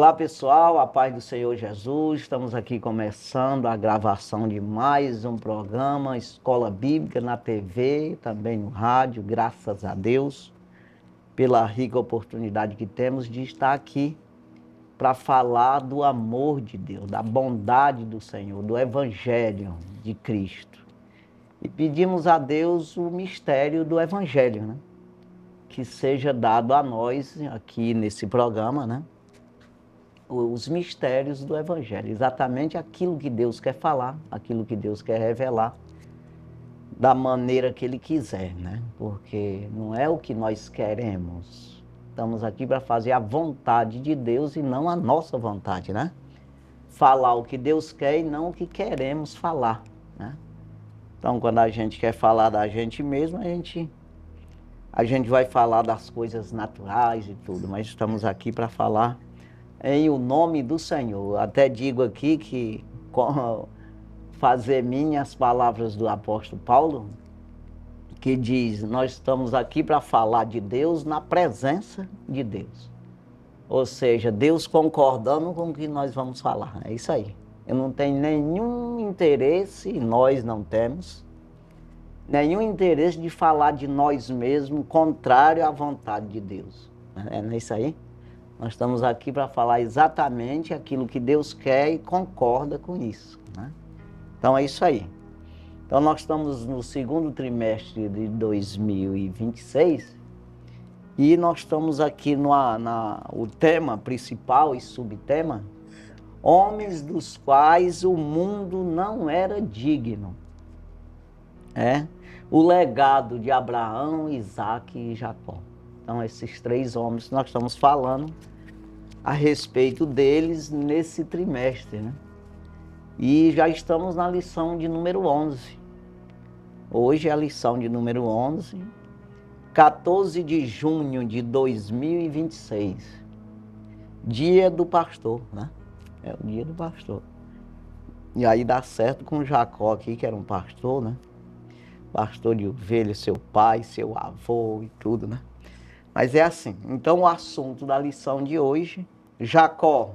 Olá pessoal, a paz do Senhor Jesus, estamos aqui começando a gravação de mais um programa Escola Bíblica na TV, também no rádio, graças a Deus, pela rica oportunidade que temos de estar aqui para falar do amor de Deus, da bondade do Senhor, do Evangelho de Cristo. E pedimos a Deus o mistério do Evangelho, né? Que seja dado a nós aqui nesse programa, né? Os mistérios do Evangelho, exatamente aquilo que Deus quer falar, aquilo que Deus quer revelar, da maneira que Ele quiser, né? Porque não é o que nós queremos. Estamos aqui para fazer a vontade de Deus e não a nossa vontade, né? Falar o que Deus quer e não o que queremos falar, né? Então, quando a gente quer falar da gente mesmo, a gente vai falar das coisas naturais e tudo, mas estamos aqui para falar em o nome do Senhor. Até digo aqui que fazer minhas palavras do apóstolo Paulo, que diz, nós estamos aqui para falar de Deus na presença de Deus. Ou seja, Deus concordando com o que nós vamos falar. É isso aí. Eu não tenho nenhum interesse, nós não temos, nenhum interesse de falar de nós mesmos contrário à vontade de Deus. Não é isso aí? Nós estamos aqui para falar exatamente aquilo que Deus quer e concorda com isso, né? Então é isso aí. Então nós estamos no segundo trimestre de 2026 e nós estamos aqui o tema principal e subtema, homens dos quais o mundo não era digno. O legado de Abraão, Isaque e Jacó. Então, esses três homens, nós estamos falando a respeito deles nesse trimestre, né? E já estamos na lição de número 11. Hoje é a lição de número 11, 14 de junho de 2026. Dia do pastor, né? É o dia do pastor. E aí dá certo com Jacó aqui, que era um pastor, né? Pastor de ovelhas, seu pai, seu avô e tudo, né? Mas é assim. Então o assunto da lição de hoje, Jacó,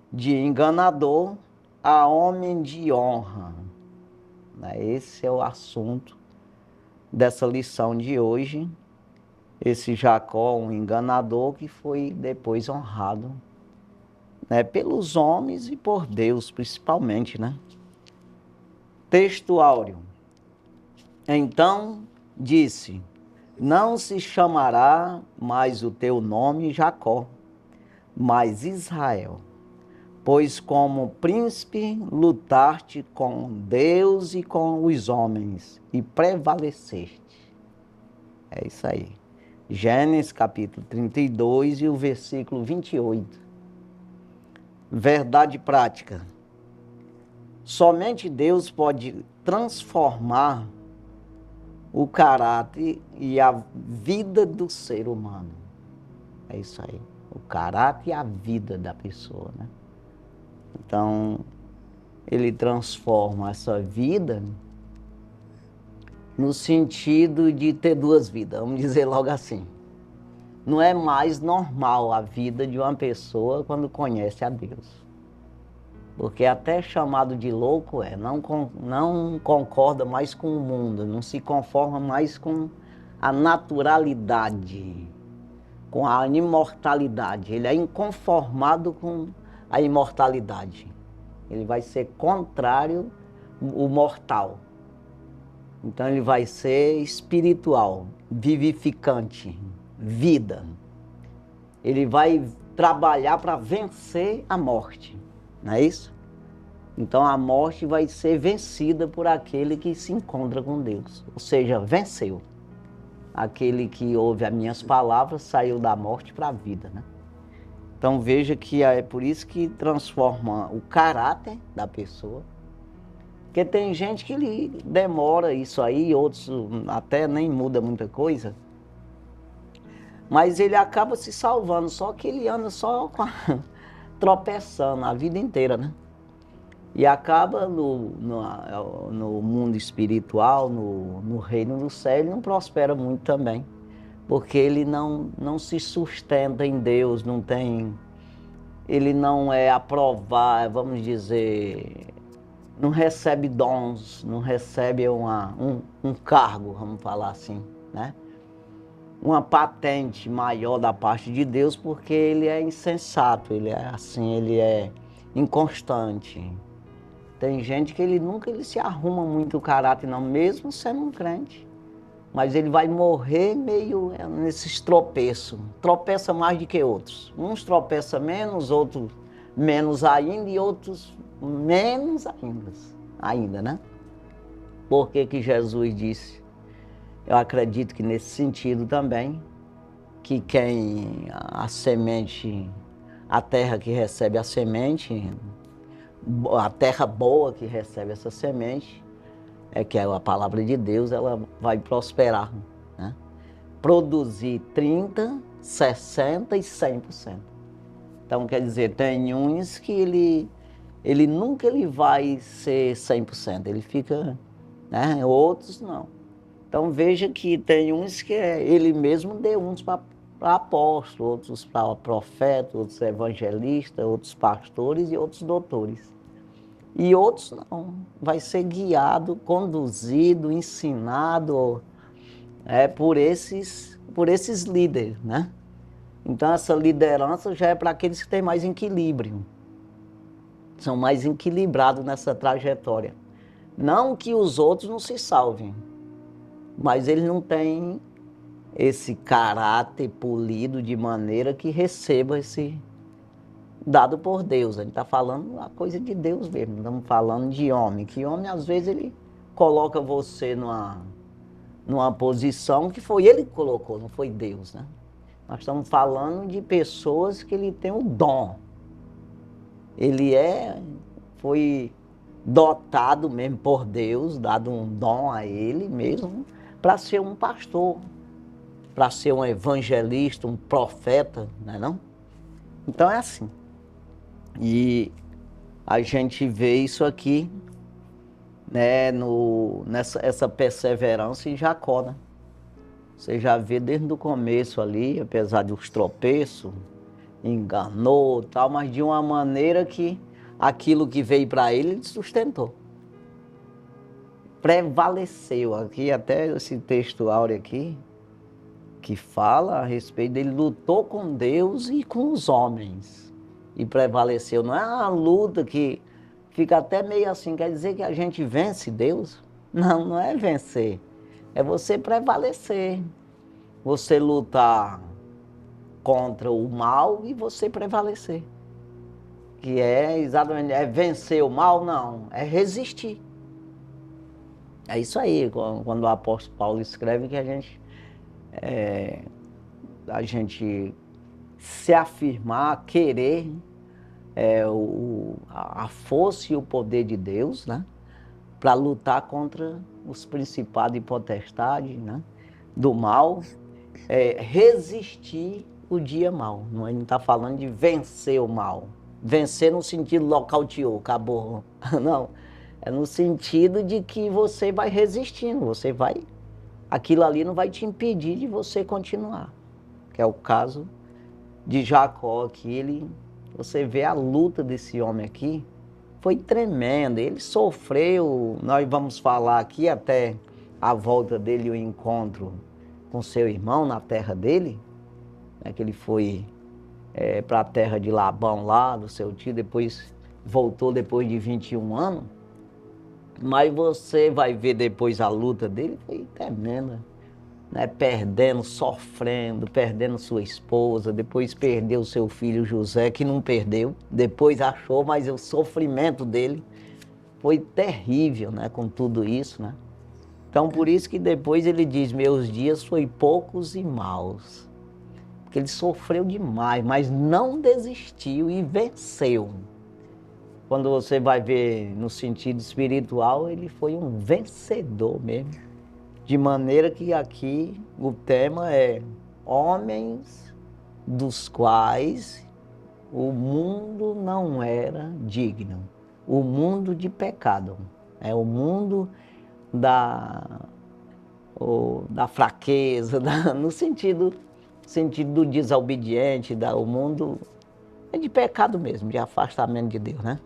de enganador a homem de honra. Esse é o assunto dessa lição de hoje. Esse Jacó, um enganador que foi depois honrado, né, pelos homens e por Deus principalmente, né? Texto áureo. Então disse, não se chamará mais o teu nome Jacó, mas Israel, pois como príncipe lutaste com Deus e com os homens e prevaleceste. É isso aí. Gênesis capítulo 32 e o versículo 28. Verdade prática. Somente Deus pode transformar o caráter e a vida do ser humano. É isso aí. O caráter e a vida da pessoa, né? Então, ele transforma essa vida no sentido de ter duas vidas, vamos dizer logo assim. Não é mais normal a vida de uma pessoa quando conhece a Deus. Porque até chamado de louco não concorda mais com o mundo, não se conforma mais com a naturalidade, com a imortalidade. Ele é inconformado com a imortalidade. Ele vai ser contrário ao mortal. Então ele vai ser espiritual, vivificante, vida. Ele vai trabalhar para vencer a morte, não é isso? Então a morte vai ser vencida por aquele que se encontra com Deus, ou seja, venceu. Aquele que ouve as minhas palavras saiu da morte para a vida, né? Então veja que é por isso que transforma o caráter da pessoa. Porque tem gente que demora isso aí, outros até nem muda muita coisa. Mas ele acaba se salvando, só que ele anda só tropeçando a vida inteira, né? E acaba no mundo espiritual, no reino do céu, ele não prospera muito também. Porque ele não se sustenta em Deus, ele não é aprovado, vamos dizer, não recebe dons, não recebe um cargo, vamos falar assim, né? Uma patente maior da parte de Deus, porque ele é insensato, ele é assim, ele é inconstante. Tem gente que ele se arruma muito o caráter, não, mesmo sendo um crente. Mas ele vai morrer meio nesses tropeços. Tropeça mais do que outros. Uns tropeçam menos, outros menos ainda e outros menos ainda, né? Por que que Jesus disse? Eu acredito que nesse sentido também, que quem a semente, a terra que recebe a semente, a terra boa que recebe essa semente, que é a palavra de Deus, ela vai prosperar, né? Produzir 30, 60 e 100%. Então, quer dizer, tem uns que ele nunca vai ser 100%, ele fica, né? Outros não. Então, veja que tem uns que ele mesmo deu uns para apóstolos, outros para profetas, outros evangelistas, outros pastores e outros doutores. E outros não, vai ser guiado, conduzido, ensinado por esses líderes, né? Então essa liderança já é para aqueles que têm mais equilíbrio, são mais equilibrados nessa trajetória. Não que os outros não se salvem, mas eles não têm esse caráter polido de maneira que receba esse dado por Deus. A gente está falando a coisa de Deus mesmo, não estamos falando de homem, que homem às vezes ele coloca você numa posição que foi ele que colocou, não foi Deus, né? Nós estamos falando de pessoas que ele tem o dom. Ele foi dotado mesmo por Deus, dado um dom a ele mesmo, para ser um pastor, para ser um evangelista, um profeta, não é não? Então é assim. E a gente vê isso aqui, né, essa perseverança em Jacó, né? Você já vê desde o começo ali, apesar dos tropeços, enganou e tal, mas de uma maneira que aquilo que veio para ele, ele sustentou. Prevaleceu. Aqui até esse texto áureo aqui, que fala a respeito dele, lutou com Deus e com os homens. E prevaleceu. Não é uma luta que fica até meio assim, quer dizer que a gente vence Deus? Não, não é vencer. É você prevalecer. Você lutar contra o mal e você prevalecer. Que é exatamente, é vencer o mal? Não, é resistir. É isso aí, quando o apóstolo Paulo escreve que a gente se afirmar, querer a força e o poder de Deus, né? Para lutar contra os principados e potestades, né? Do mal, resistir o dia mal. Não, a gente está falando de vencer o mal. Vencer no sentido nocauteou, acabou. Não, é no sentido de que você vai resistindo, aquilo ali não vai te impedir de você continuar. Que é o caso de Jacó, que você vê a luta desse homem aqui, foi tremenda, ele sofreu, nós vamos falar aqui até a volta dele, o encontro com seu irmão na terra dele, né, que ele foi para a terra de Labão lá, do seu tio, depois voltou depois de 21 anos, mas você vai ver depois a luta dele, foi tremenda, né? Perdendo, sofrendo, perdendo sua esposa, depois perdeu seu filho José, que não perdeu, depois achou, mas o sofrimento dele foi terrível, né? Com tudo isso, né? Então, por isso que depois ele diz, meus dias foi poucos e maus. Porque ele sofreu demais, mas não desistiu e venceu. Quando você vai ver no sentido espiritual, ele foi um vencedor mesmo. De maneira que aqui o tema é homens dos quais o mundo não era digno. O mundo de pecado. É o mundo da fraqueza, no sentido do desobediente, o mundo é de pecado mesmo, de afastamento de Deus, né?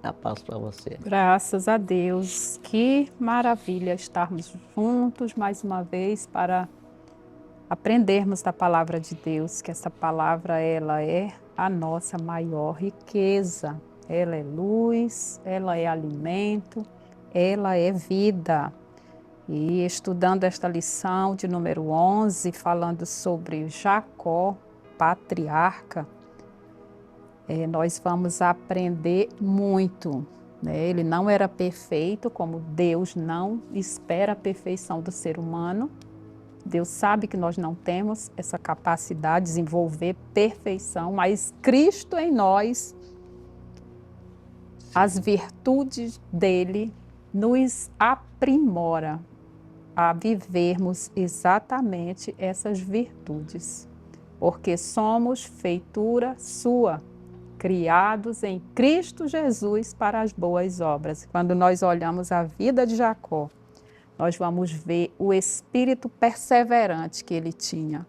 A paz para você. Graças a Deus, que maravilha estarmos juntos mais uma vez para aprendermos da palavra de Deus, que essa palavra ela é a nossa maior riqueza. Ela é luz, ela é alimento, ela é vida. E estudando esta lição de número 11, falando sobre Jacó, patriarca, nós vamos aprender muito, né? Ele não era perfeito, como Deus não espera a perfeição do ser humano. Deus sabe que nós não temos essa capacidade de desenvolver perfeição, mas Cristo em nós, as virtudes dele nos aprimora a vivermos exatamente essas virtudes, porque somos feitura sua, criados em Cristo Jesus para as boas obras. Quando nós olhamos a vida de Jacó, nós vamos ver o espírito perseverante que ele tinha.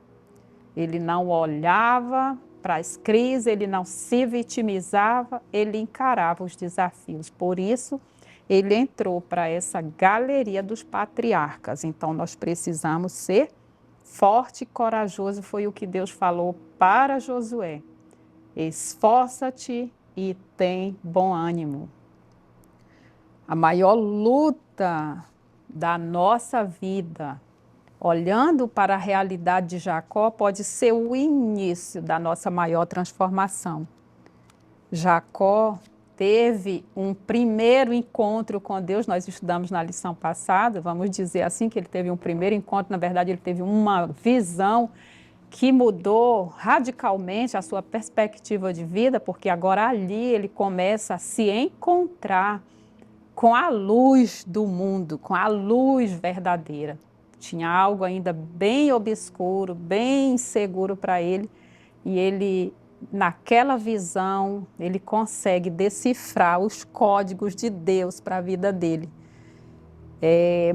Ele não olhava para as crises, ele não se vitimizava, ele encarava os desafios. Por isso, ele entrou para essa galeria dos patriarcas. Então, nós precisamos ser forte e corajoso, foi o que Deus falou para Josué. Esforça-te e tem bom ânimo. A maior luta da nossa vida, olhando para a realidade de Jacó, pode ser o início da nossa maior transformação. Jacó teve um primeiro encontro com Deus, nós estudamos na lição passada, vamos dizer assim, que ele teve um primeiro encontro, na verdade ele teve uma visão que mudou radicalmente a sua perspectiva de vida, porque agora ali ele começa a se encontrar com a luz do mundo, com a luz verdadeira. Tinha algo ainda bem obscuro, bem inseguro para ele, e ele, naquela visão, ele consegue decifrar os códigos de Deus para a vida dele.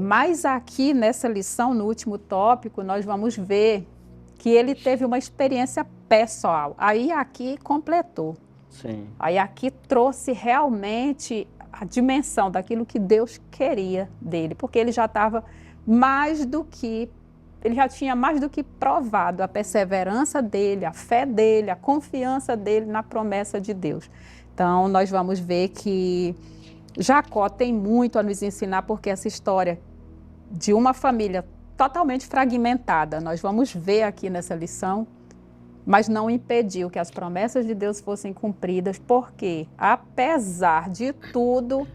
Mas aqui nessa lição, no último tópico, nós vamos ver que ele teve uma experiência pessoal. Aí aqui completou. Sim. Aí aqui trouxe realmente a dimensão daquilo que Deus queria dele, porque ele já estava ele já tinha mais do que provado a perseverança dele, a fé dele, a confiança dele na promessa de Deus. Então, nós vamos ver que Jacó tem muito a nos ensinar, porque essa história de uma família totalmente fragmentada, nós vamos ver aqui nessa lição, mas não impediu que as promessas de Deus fossem cumpridas, porque, apesar de tudo,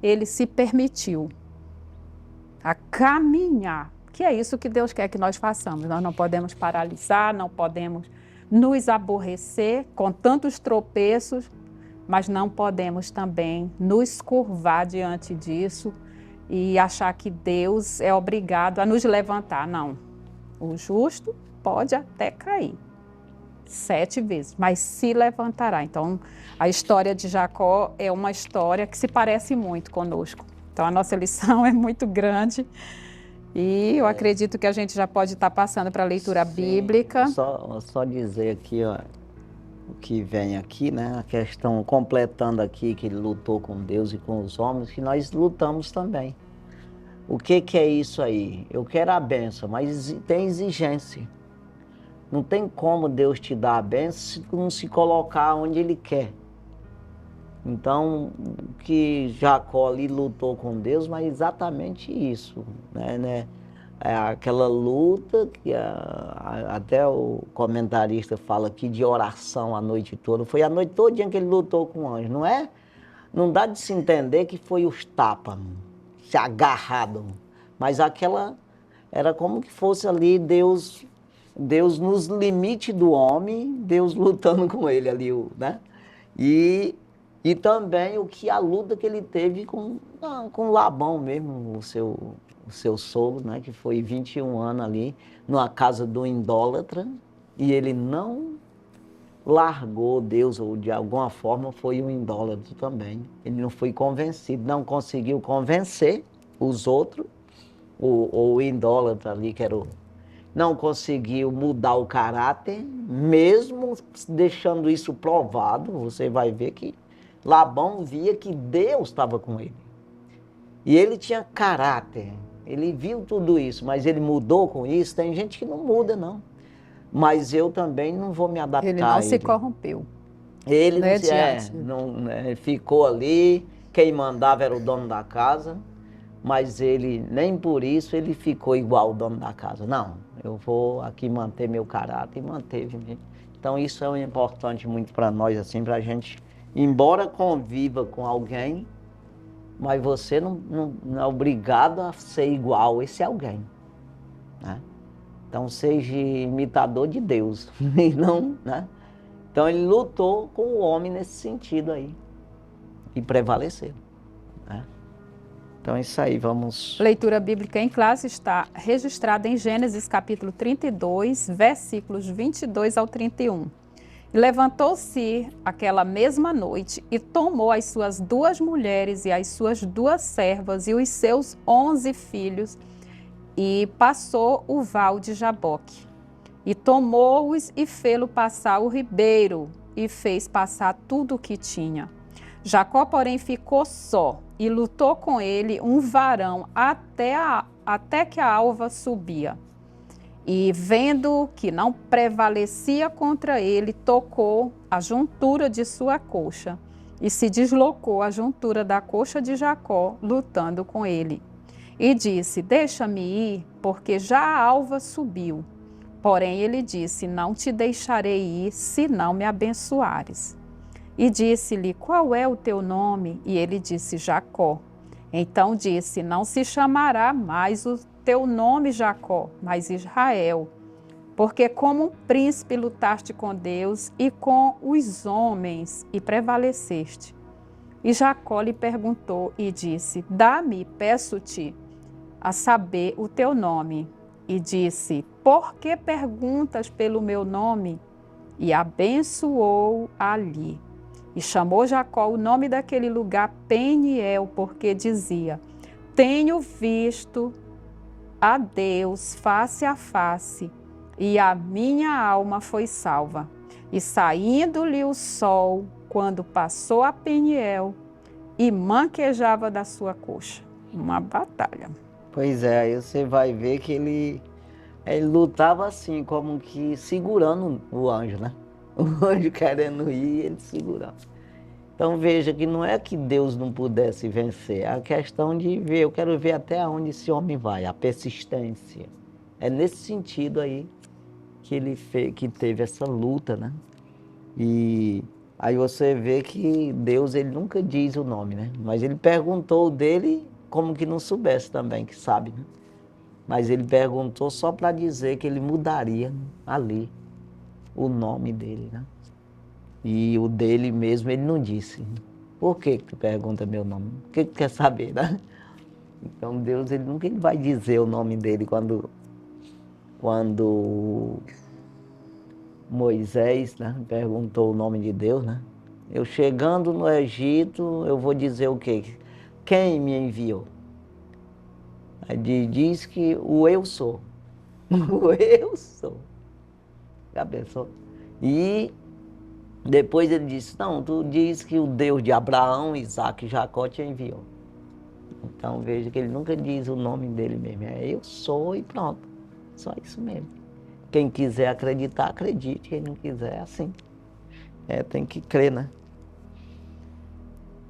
ele se permitiu a caminhar, que é isso que Deus quer que nós façamos. Nós não podemos paralisar, não podemos nos aborrecer com tantos tropeços, mas não podemos também nos curvar diante disso e achar que Deus é obrigado a nos levantar. Não, o justo pode até cair 7 vezes, mas se levantará. Então, a história de Jacó é uma história que se parece muito conosco. Então, a nossa lição é muito grande e eu acredito que a gente já pode estar passando para a leitura bíblica. Só dizer aqui, ó, o que vem aqui, né? A questão, completando aqui, que ele lutou com Deus e com os homens, que nós lutamos também. O que é isso aí? Eu quero a bênção, mas tem exigência. Não tem como Deus te dar a bênção se tu não se colocar onde Ele quer. Então, que Jacó ali lutou com Deus, mas exatamente isso, né? É aquela luta que até o comentarista fala aqui de oração a noite toda. Foi a noite toda que ele lutou com o anjo, não é? Não dá de se entender que foi os tapas, se agarrado, mas aquela era como que fosse ali Deus nos limites do homem, Deus lutando com ele ali, né? E também a luta que ele teve com Labão mesmo, o seu sogro, né? Que foi 21 anos ali, numa casa do idólatra, e ele não largou Deus, ou de alguma forma foi um idólatra também. Ele não foi convencido, não conseguiu convencer os outros, ou o idólatra ali, que não conseguiu mudar o caráter, mesmo deixando isso provado, você vai ver que Labão via que Deus estava com ele. E ele tinha caráter, ele viu tudo isso, mas ele mudou com isso. Tem gente que não muda, não. Mas eu também não vou me adaptar Ele não a se ele. corrompeu. Ele Né, não se ficou ali, quem mandava era o dono da casa, mas ele nem por isso ele ficou igual o dono da casa. Não, eu vou aqui manter meu caráter e manteve. Então isso é importante muito para nós, assim, para a gente, embora conviva com alguém, mas você não é obrigado a ser igual a esse alguém, né? Então seja imitador de Deus, e não, né? Então ele lutou com o homem nesse sentido aí, e prevaleceu, né? Então é isso aí, vamos... Leitura bíblica em classe está registrada em Gênesis capítulo 32, versículos 22 ao 31. E levantou-se aquela mesma noite e tomou as suas 2 mulheres e as suas 2 servas e os seus 11 filhos e passou o val de Jaboque. E tomou-os e fê-lo passar o ribeiro e fez passar tudo o que tinha. Jacó, porém, ficou só e lutou com ele um varão até que a alva subia. E vendo que não prevalecia contra ele, tocou a juntura de sua coxa e se deslocou a juntura da coxa de Jacó, lutando com ele. E disse: deixa-me ir, porque já a alva subiu. Porém ele disse: não te deixarei ir, se não me abençoares. E disse-lhe: qual é o teu nome? E ele disse: Jacó. Então disse: não se chamará mais o teu nome Jacó, mas Israel, porque como um príncipe lutaste com Deus e com os homens e prevaleceste. E Jacó lhe perguntou e disse: dá-me, peço-te, a saber o teu nome. E disse: por que perguntas pelo meu nome? E abençoou ali. E chamou Jacó o nome daquele lugar Peniel, porque dizia: tenho visto a Deus face a face, e a minha alma foi salva. E saindo-lhe o sol, quando passou a Peniel, e manquejava da sua coxa. Uma batalha. Pois é, aí você vai ver que ele lutava assim, como que segurando o anjo, né? O anjo querendo ir, ele segurando. Então veja que não é que Deus não pudesse vencer, é a questão de ver, eu quero ver até onde esse homem vai, a persistência. É nesse sentido aí que ele que teve essa luta, né? E aí você vê que Deus, ele nunca diz o nome, né? Mas ele perguntou dele como que não soubesse também, que sabe, né? Mas ele perguntou só para dizer que ele mudaria ali o nome dele, né? E o dele mesmo ele não disse. Por que tu pergunta meu nome? O que tu quer saber, né? Então Deus, ele nunca vai dizer o nome dele quando Moisés, né, perguntou o nome de Deus, né? Eu chegando no Egito, eu vou dizer o quê? Quem me enviou? Aí diz que o eu sou. O eu sou. Já pensou? E depois ele disse: não, tu diz que o Deus de Abraão, Isaac e Jacó te enviou. Então veja que ele nunca diz o nome dele mesmo. É eu sou e pronto. Só isso mesmo. Quem quiser acreditar, acredite. Quem não quiser, é assim. Tem que crer, né?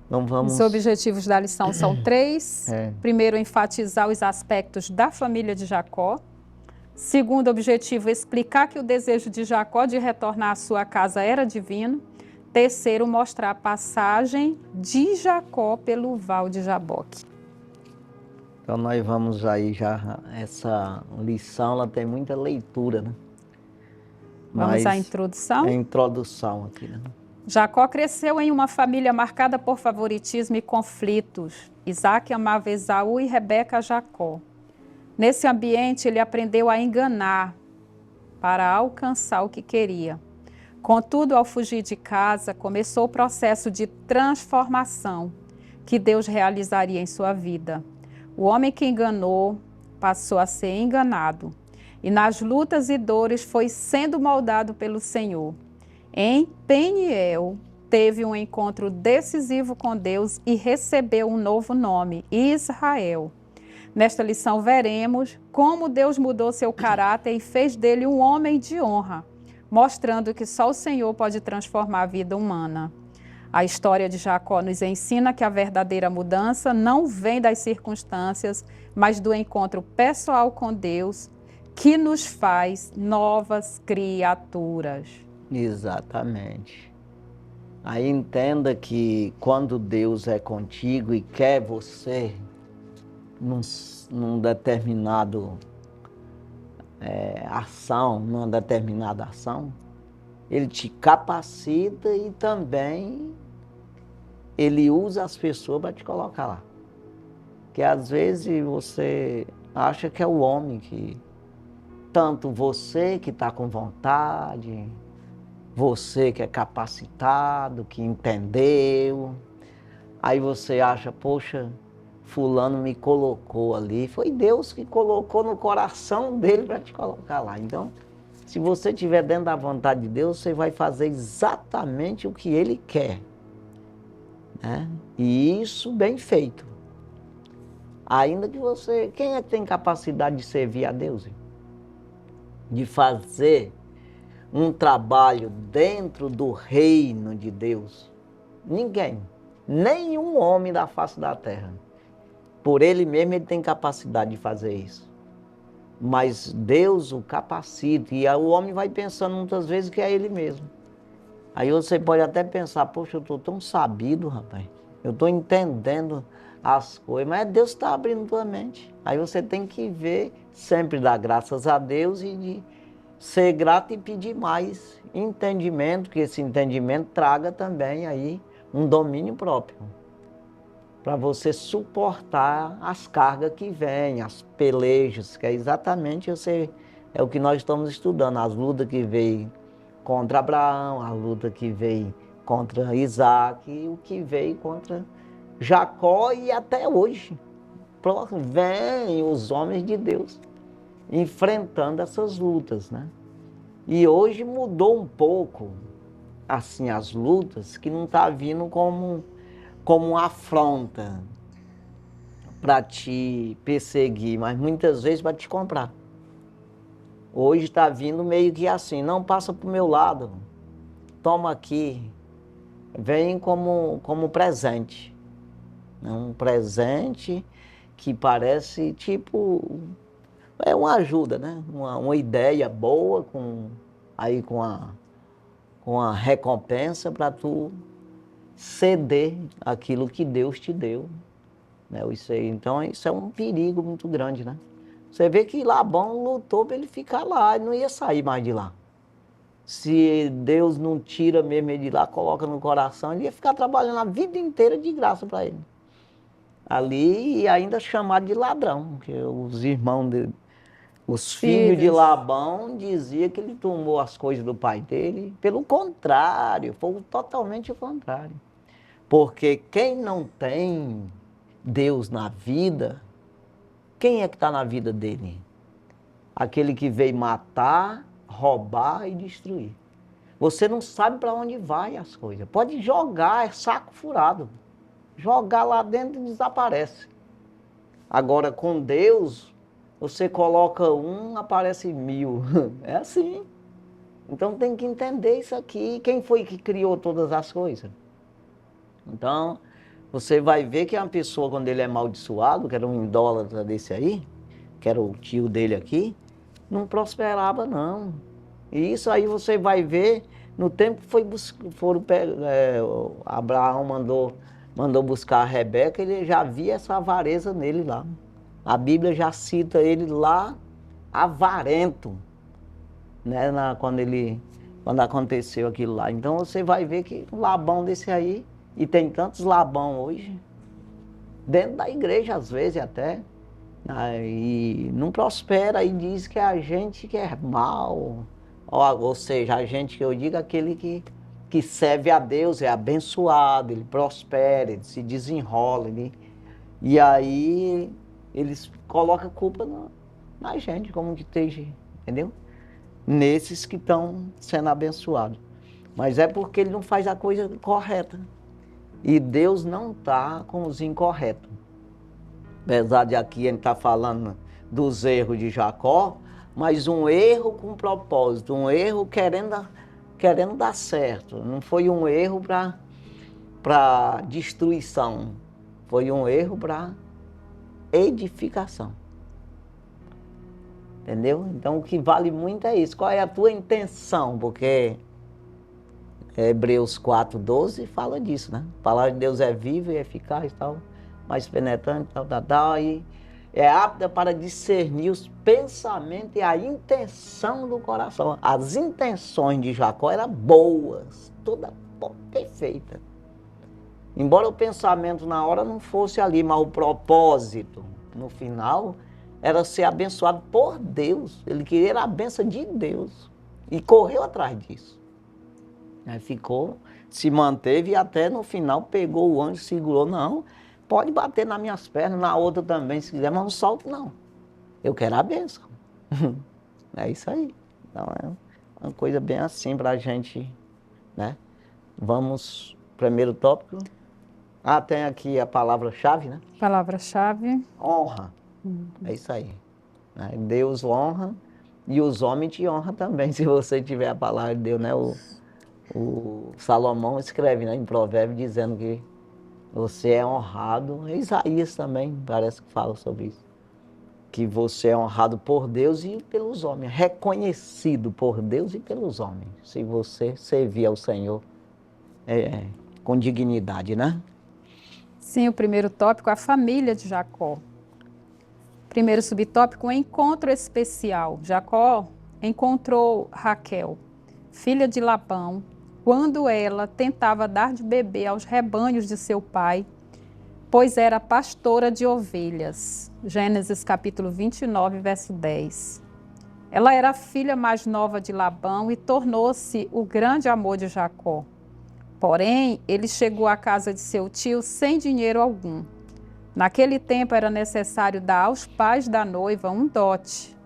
Então vamos... Os objetivos da lição são 3. Primeiro, enfatizar os aspectos da família de Jacó. Segundo objetivo, explicar que o desejo de Jacó de retornar à sua casa era divino. Terceiro, mostrar a passagem de Jacó pelo val de Jaboque. Então nós vamos aí já, essa lição, ela tem muita leitura, né? Vamos à introdução? É a introdução aqui, né? Jacó cresceu em uma família marcada por favoritismo e conflitos. Isaac amava Esaú e Rebeca a Jacó. Nesse ambiente, ele aprendeu a enganar para alcançar o que queria. Contudo, ao fugir de casa, começou o processo de transformação que Deus realizaria em sua vida. O homem que enganou passou a ser enganado. e nas lutas e dores foi sendo moldado pelo Senhor. Em Peniel, teve um encontro decisivo com Deus e recebeu um novo nome, Israel. Nesta lição veremos como Deus mudou seu caráter e fez dele um homem de honra, mostrando que só o Senhor pode transformar a vida humana. A história de Jacó nos ensina que a verdadeira mudança não vem das circunstâncias, mas do encontro pessoal com Deus, que nos faz novas criaturas. Exatamente. Aí entenda que quando Deus é contigo e quer você num determinado numa determinada ação, Ele te capacita e também Ele usa as pessoas para te colocar lá. Porque às vezes você acha que é o homem que, tanto você que está com vontade, você que é capacitado, que entendeu, aí você acha, poxa, fulano me colocou ali. Foi Deus que colocou no coração dele para te colocar lá. Então, se você estiver dentro da vontade de Deus, você vai fazer exatamente o que Ele quer, né? E isso bem feito. Ainda que você... Quem é que tem capacidade de servir a Deus? De fazer um trabalho dentro do reino de Deus? Ninguém. Nenhum homem da face da terra. Por ele mesmo, ele tem capacidade de fazer isso. Mas Deus o capacita, e o homem vai pensando muitas vezes que é ele mesmo. Aí você pode até pensar, poxa, eu estou tão sabido, rapaz. Eu estou entendendo as coisas, mas Deus está abrindo tua mente. Aí você tem que ver, sempre dar graças a Deus e de ser grato e pedir mais entendimento, que esse entendimento traga também aí um domínio próprio, para você suportar as cargas que vêm, as pelejas, que é exatamente é o que nós estamos estudando, as lutas que veio contra Abraão, a luta que veio contra Isaac e o que veio contra Jacó e até hoje. Vêm os homens de Deus enfrentando essas lutas, né? E hoje mudou um pouco, assim, as lutas, que não está vindo como uma afronta para te perseguir, mas muitas vezes para te comprar. Hoje está vindo meio que assim, não passa para o meu lado, toma aqui, vem como presente. Um presente que parece tipo, é uma ajuda, né? Uma ideia boa com a recompensa para tu ceder aquilo que Deus te deu, né? Então isso é um perigo muito grande, né? Você vê que Labão lutou para ele ficar lá, ele não ia sair mais de lá. Se Deus não tira mesmo ele de lá, coloca no coração, ele ia ficar trabalhando a vida inteira de graça para ele. Ali, e ainda chamado de ladrão, porque os irmãos dele, os filhos de Labão diziam que ele tomou as coisas do pai dele. Pelo contrário, foi totalmente o contrário. Porque quem não tem Deus na vida, quem é que está na vida dele? Aquele que veio matar, roubar e destruir. Você não sabe para onde vai as coisas. Pode jogar, é saco furado. Jogar lá dentro e desaparece. Agora, com Deus, você coloca um, aparece 1000. É assim. Então tem que entender isso aqui. Quem foi que criou todas as coisas? Então, você vai ver que uma pessoa, quando ele é amaldiçoado, que era um idólatra desse aí, que era o tio dele aqui, não prosperava, não. E isso aí você vai ver, no tempo que Abraão mandou buscar a Rebeca, ele já via essa avareza nele lá. A Bíblia já cita ele lá, avarento, né, quando aconteceu aquilo lá. Então você vai ver que um Labão desse aí, e tem tantos Labão hoje, dentro da igreja às vezes até, e não prospera, e diz que é a gente que é mal, ou seja, a gente que eu digo, aquele que serve a Deus, é abençoado, ele prospera, ele se desenrola, e aí eles colocam a culpa na gente, como que entendeu? Nesses que estão sendo abençoados. Mas é porque ele não faz a coisa correta. E Deus não está com os incorretos. Apesar de aqui a gente está falando dos erros de Jacó, mas um erro com propósito, um erro querendo dar certo. Não foi um erro para destruição, foi um erro para edificação. Entendeu? Então o que vale muito é isso. Qual é a tua intenção? Porque Hebreus 4:12 fala disso, né? A palavra de Deus é viva e eficaz, tal, mais penetrante, tal, e é apta para discernir os pensamentos e a intenção do coração. As intenções de Jacó eram boas, toda perfeita. Embora o pensamento na hora não fosse ali, mas o propósito, no final, era ser abençoado por Deus. Ele queria a bênção de Deus e correu atrás disso. Aí ficou, se manteve e até no final pegou o anjo, segurou. Não, pode bater nas minhas pernas, na outra também, se quiser, mas não solto não. Eu quero a bênção. É isso aí. Então é uma coisa bem assim para a gente, né? Vamos, primeiro tópico. Tem aqui a palavra-chave, né? Palavra-chave. Honra. É isso aí. Deus honra e os homens te honram também, se você tiver a palavra de Deus, né? O Salomão escreve, né, em Provérbios dizendo que você é honrado. Isaías também parece que fala sobre isso. Que você é honrado por Deus e pelos homens. Reconhecido por Deus e pelos homens. Se você servir ao Senhor com dignidade, né? Sim, o primeiro tópico, a família de Jacó. Primeiro subtópico, um encontro especial. Jacó encontrou Raquel, filha de Labão, quando ela tentava dar de beber aos rebanhos de seu pai, pois era pastora de ovelhas. Gênesis capítulo 29, verso 10. Ela era a filha mais nova de Labão e tornou-se o grande amor de Jacó. Porém, ele chegou à casa de seu tio sem dinheiro algum. Naquele tempo era necessário dar aos pais da noiva um dote,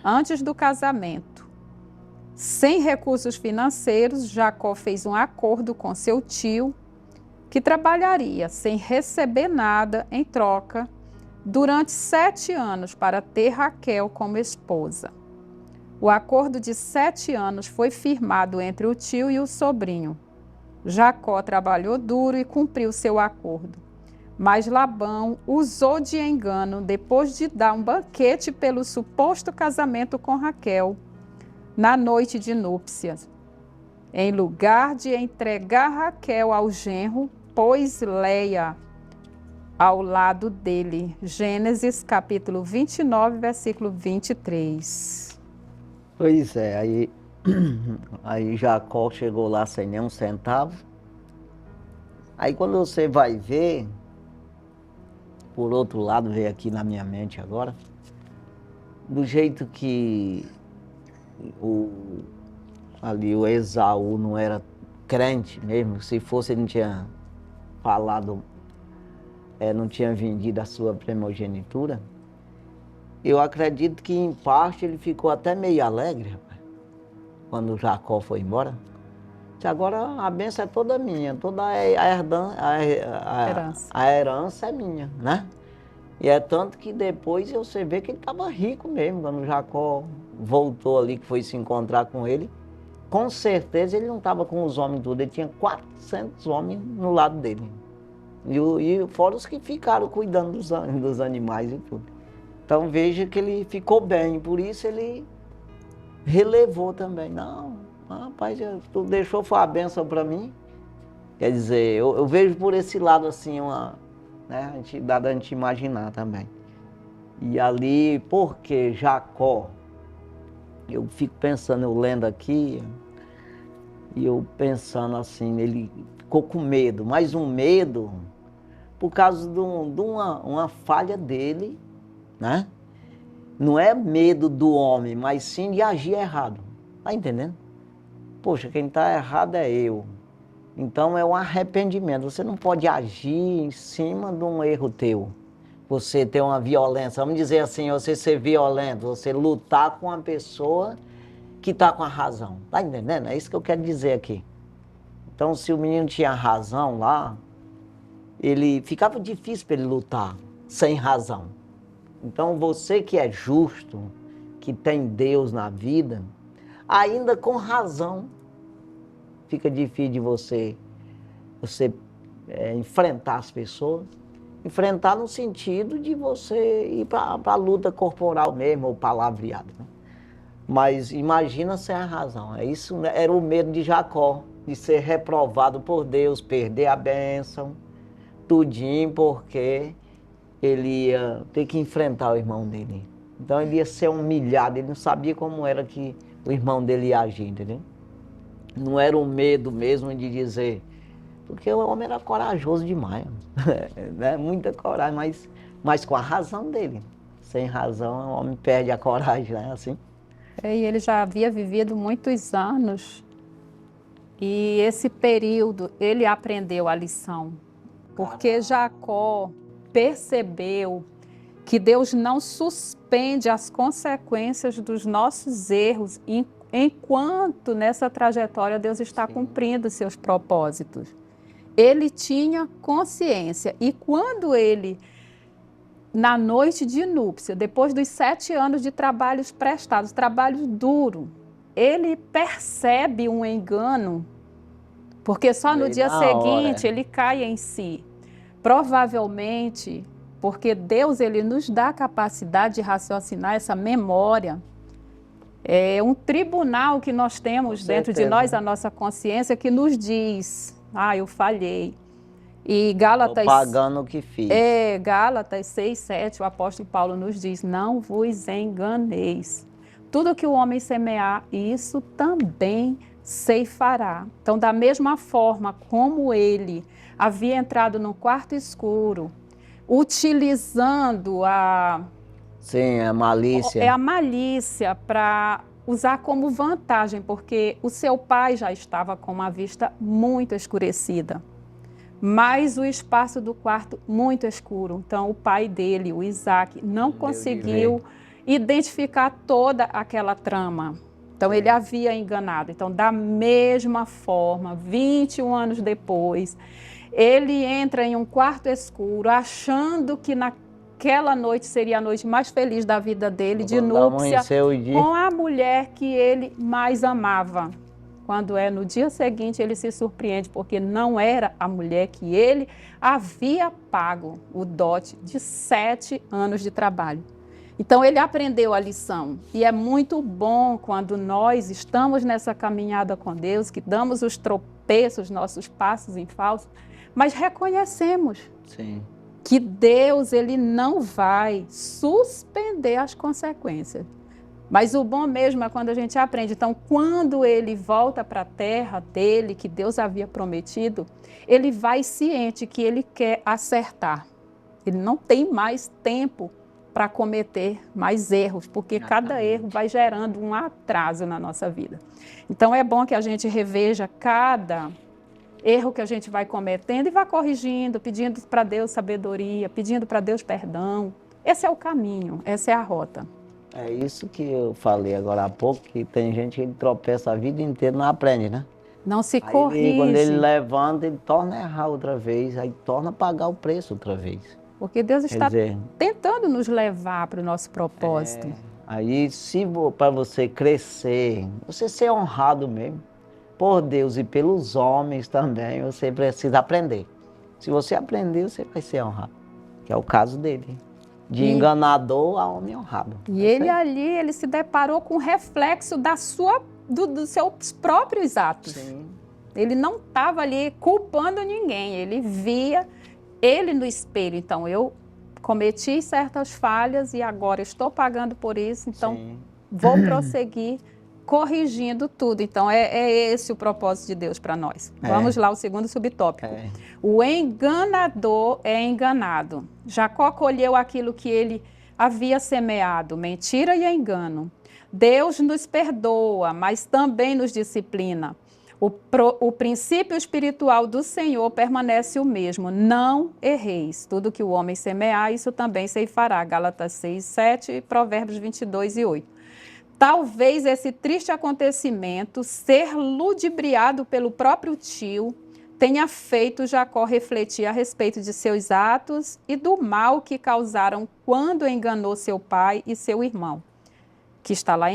antes do casamento. Sem recursos financeiros, Jacó fez um acordo com seu tio, que trabalharia sem receber nada em troca durante 7 anos para ter Raquel como esposa. O acordo de 7 anos foi firmado entre o tio e o sobrinho. Jacó trabalhou duro e cumpriu seu acordo. Mas Labão usou de engano depois de dar um banquete pelo suposto casamento com Raquel na noite de núpcias. Em lugar de entregar Raquel ao genro, pôs Leia ao lado dele. Gênesis capítulo 29, versículo 23. Pois é, aí Jacó chegou lá sem nenhum centavo. Aí quando você vai ver, por outro lado, veio aqui na minha mente agora, do jeito que o Esaú não era crente mesmo, se fosse ele não tinha falado, não tinha vendido a sua primogenitura, eu acredito que em parte ele ficou até meio alegre, rapaz, quando Jacó foi embora. Agora a bênção é toda minha, toda a herança é minha, né? E é tanto que depois você vê que ele estava rico mesmo, quando Jacó voltou ali, que foi se encontrar com ele. Com certeza ele não estava com os homens tudo, ele tinha 400 homens no lado dele. E fora os que ficaram cuidando dos animais e tudo. Então veja que ele ficou bem, por isso ele relevou também. Não, rapaz, tu deixou, foi a bênção para mim. Quer dizer, eu vejo por esse lado assim, né, dá da gente imaginar também. E ali, porque Jacó, eu fico pensando, eu lendo aqui, e eu pensando assim, ele ficou com medo, mas um medo por causa de uma falha dele, né? Não é medo do homem, mas sim de agir errado. Tá entendendo? Poxa, quem está errado é eu. Então é um arrependimento. Você não pode agir em cima de um erro teu. você ter uma violência, vamos dizer assim, você ser violento, você lutar com uma pessoa que está com a razão. Tá entendendo? É isso que eu quero dizer aqui. Então, se o menino tinha razão lá, ele ficava difícil para ele lutar sem razão. Então, você que é justo, que tem Deus na vida, ainda com razão, fica difícil de você enfrentar as pessoas. Enfrentar no sentido de você ir para a luta corporal mesmo, ou palavreado. Né? Mas imagina sem a razão. Isso era o medo de Jacó, de ser reprovado por Deus, perder a bênção, tudinho, porque ele ia ter que enfrentar o irmão dele. Então ele ia ser humilhado, ele não sabia como era que o irmão dele ia agir, entendeu? Não era o medo mesmo de dizer, porque o homem era corajoso demais, né? Muita coragem, mas com a razão dele. Sem razão, o homem perde a coragem, né? Assim. E ele já havia vivido muitos anos e esse período ele aprendeu a lição, porque Jacó percebeu que Deus não suspende as consequências dos nossos erros enquanto nessa trajetória Deus está cumprindo seus propósitos. Ele tinha consciência e quando ele, na noite de núpcia, depois dos 7 anos de trabalhos prestados, trabalho duro, ele percebe um engano, porque só no dia seguinte ele cai em si. Provavelmente, porque Deus ele nos dá a capacidade de raciocinar essa memória. É um tribunal que nós temos dentro de nós, a nossa consciência, que nos diz, eu falhei. E Gálatas... Estou pagando o que fiz. Gálatas 6, 7, o apóstolo Paulo nos diz, não vos enganeis. Tudo que o homem semear, isso também ceifará. Então, da mesma forma como ele havia entrado no quarto escuro, utilizando a malícia. A malícia para usar como vantagem, porque o seu pai já estava com uma vista muito escurecida, mas o espaço do quarto muito escuro. Então, o pai dele, o Isaac, não conseguiu identificar toda aquela trama. Então, ele havia enganado. Então, da mesma forma, 21 anos depois, ele entra em um quarto escuro, achando que naquela noite seria a noite mais feliz da vida dele, de núpcia, com a mulher que ele mais amava. Quando no dia seguinte, ele se surpreende, porque não era a mulher que ele havia pago o dote de 7 anos de trabalho. Então, ele aprendeu a lição. E é muito bom quando nós estamos nessa caminhada com Deus, que damos os tropeços, nossos passos em falso, mas reconhecemos que Deus ele não vai suspender as consequências. Mas o bom mesmo é quando a gente aprende. Então, quando ele volta para a terra dele, que Deus havia prometido, ele vai ciente que ele quer acertar. Ele não tem mais tempo para cometer mais erros, porque cada erro vai gerando um atraso na nossa vida. Então, é bom que a gente reveja cada erro que a gente vai cometendo e vá corrigindo, pedindo para Deus sabedoria, pedindo para Deus perdão. Esse é o caminho, essa é a rota. É isso que eu falei agora há pouco, que tem gente que tropeça a vida inteira e não aprende, né? Não se corrige. Quando ele levanta, ele torna a errar outra vez, aí torna a pagar o preço outra vez. Porque Deus está tentando nos levar para o nosso propósito. Aí, se para você crescer, você ser honrado mesmo, por Deus e pelos homens também, você precisa aprender. Se você aprender, você vai ser honrado, que é o caso dele. De enganador a homem honrado. E ele se deparou com o reflexo dos seus próprios atos. Sim. Ele não estava ali culpando ninguém, ele via ele no espelho. Então, eu cometi certas falhas e agora estou pagando por isso, então vou prosseguir corrigindo tudo. Então, é esse o propósito de Deus para nós. Vamos lá, o segundo subtópico. O enganador é enganado. Jacó colheu aquilo que ele havia semeado, mentira e engano. Deus nos perdoa, mas também nos disciplina. O princípio espiritual do Senhor permanece o mesmo. Não erreis. Tudo que o homem semear, isso também ceifará. Gálatas 6, 7, Provérbios 22 e 8. Talvez esse triste acontecimento, ser ludibriado pelo próprio tio, tenha feito Jacó refletir a respeito de seus atos e do mal que causaram quando enganou seu pai e seu irmão, que está lá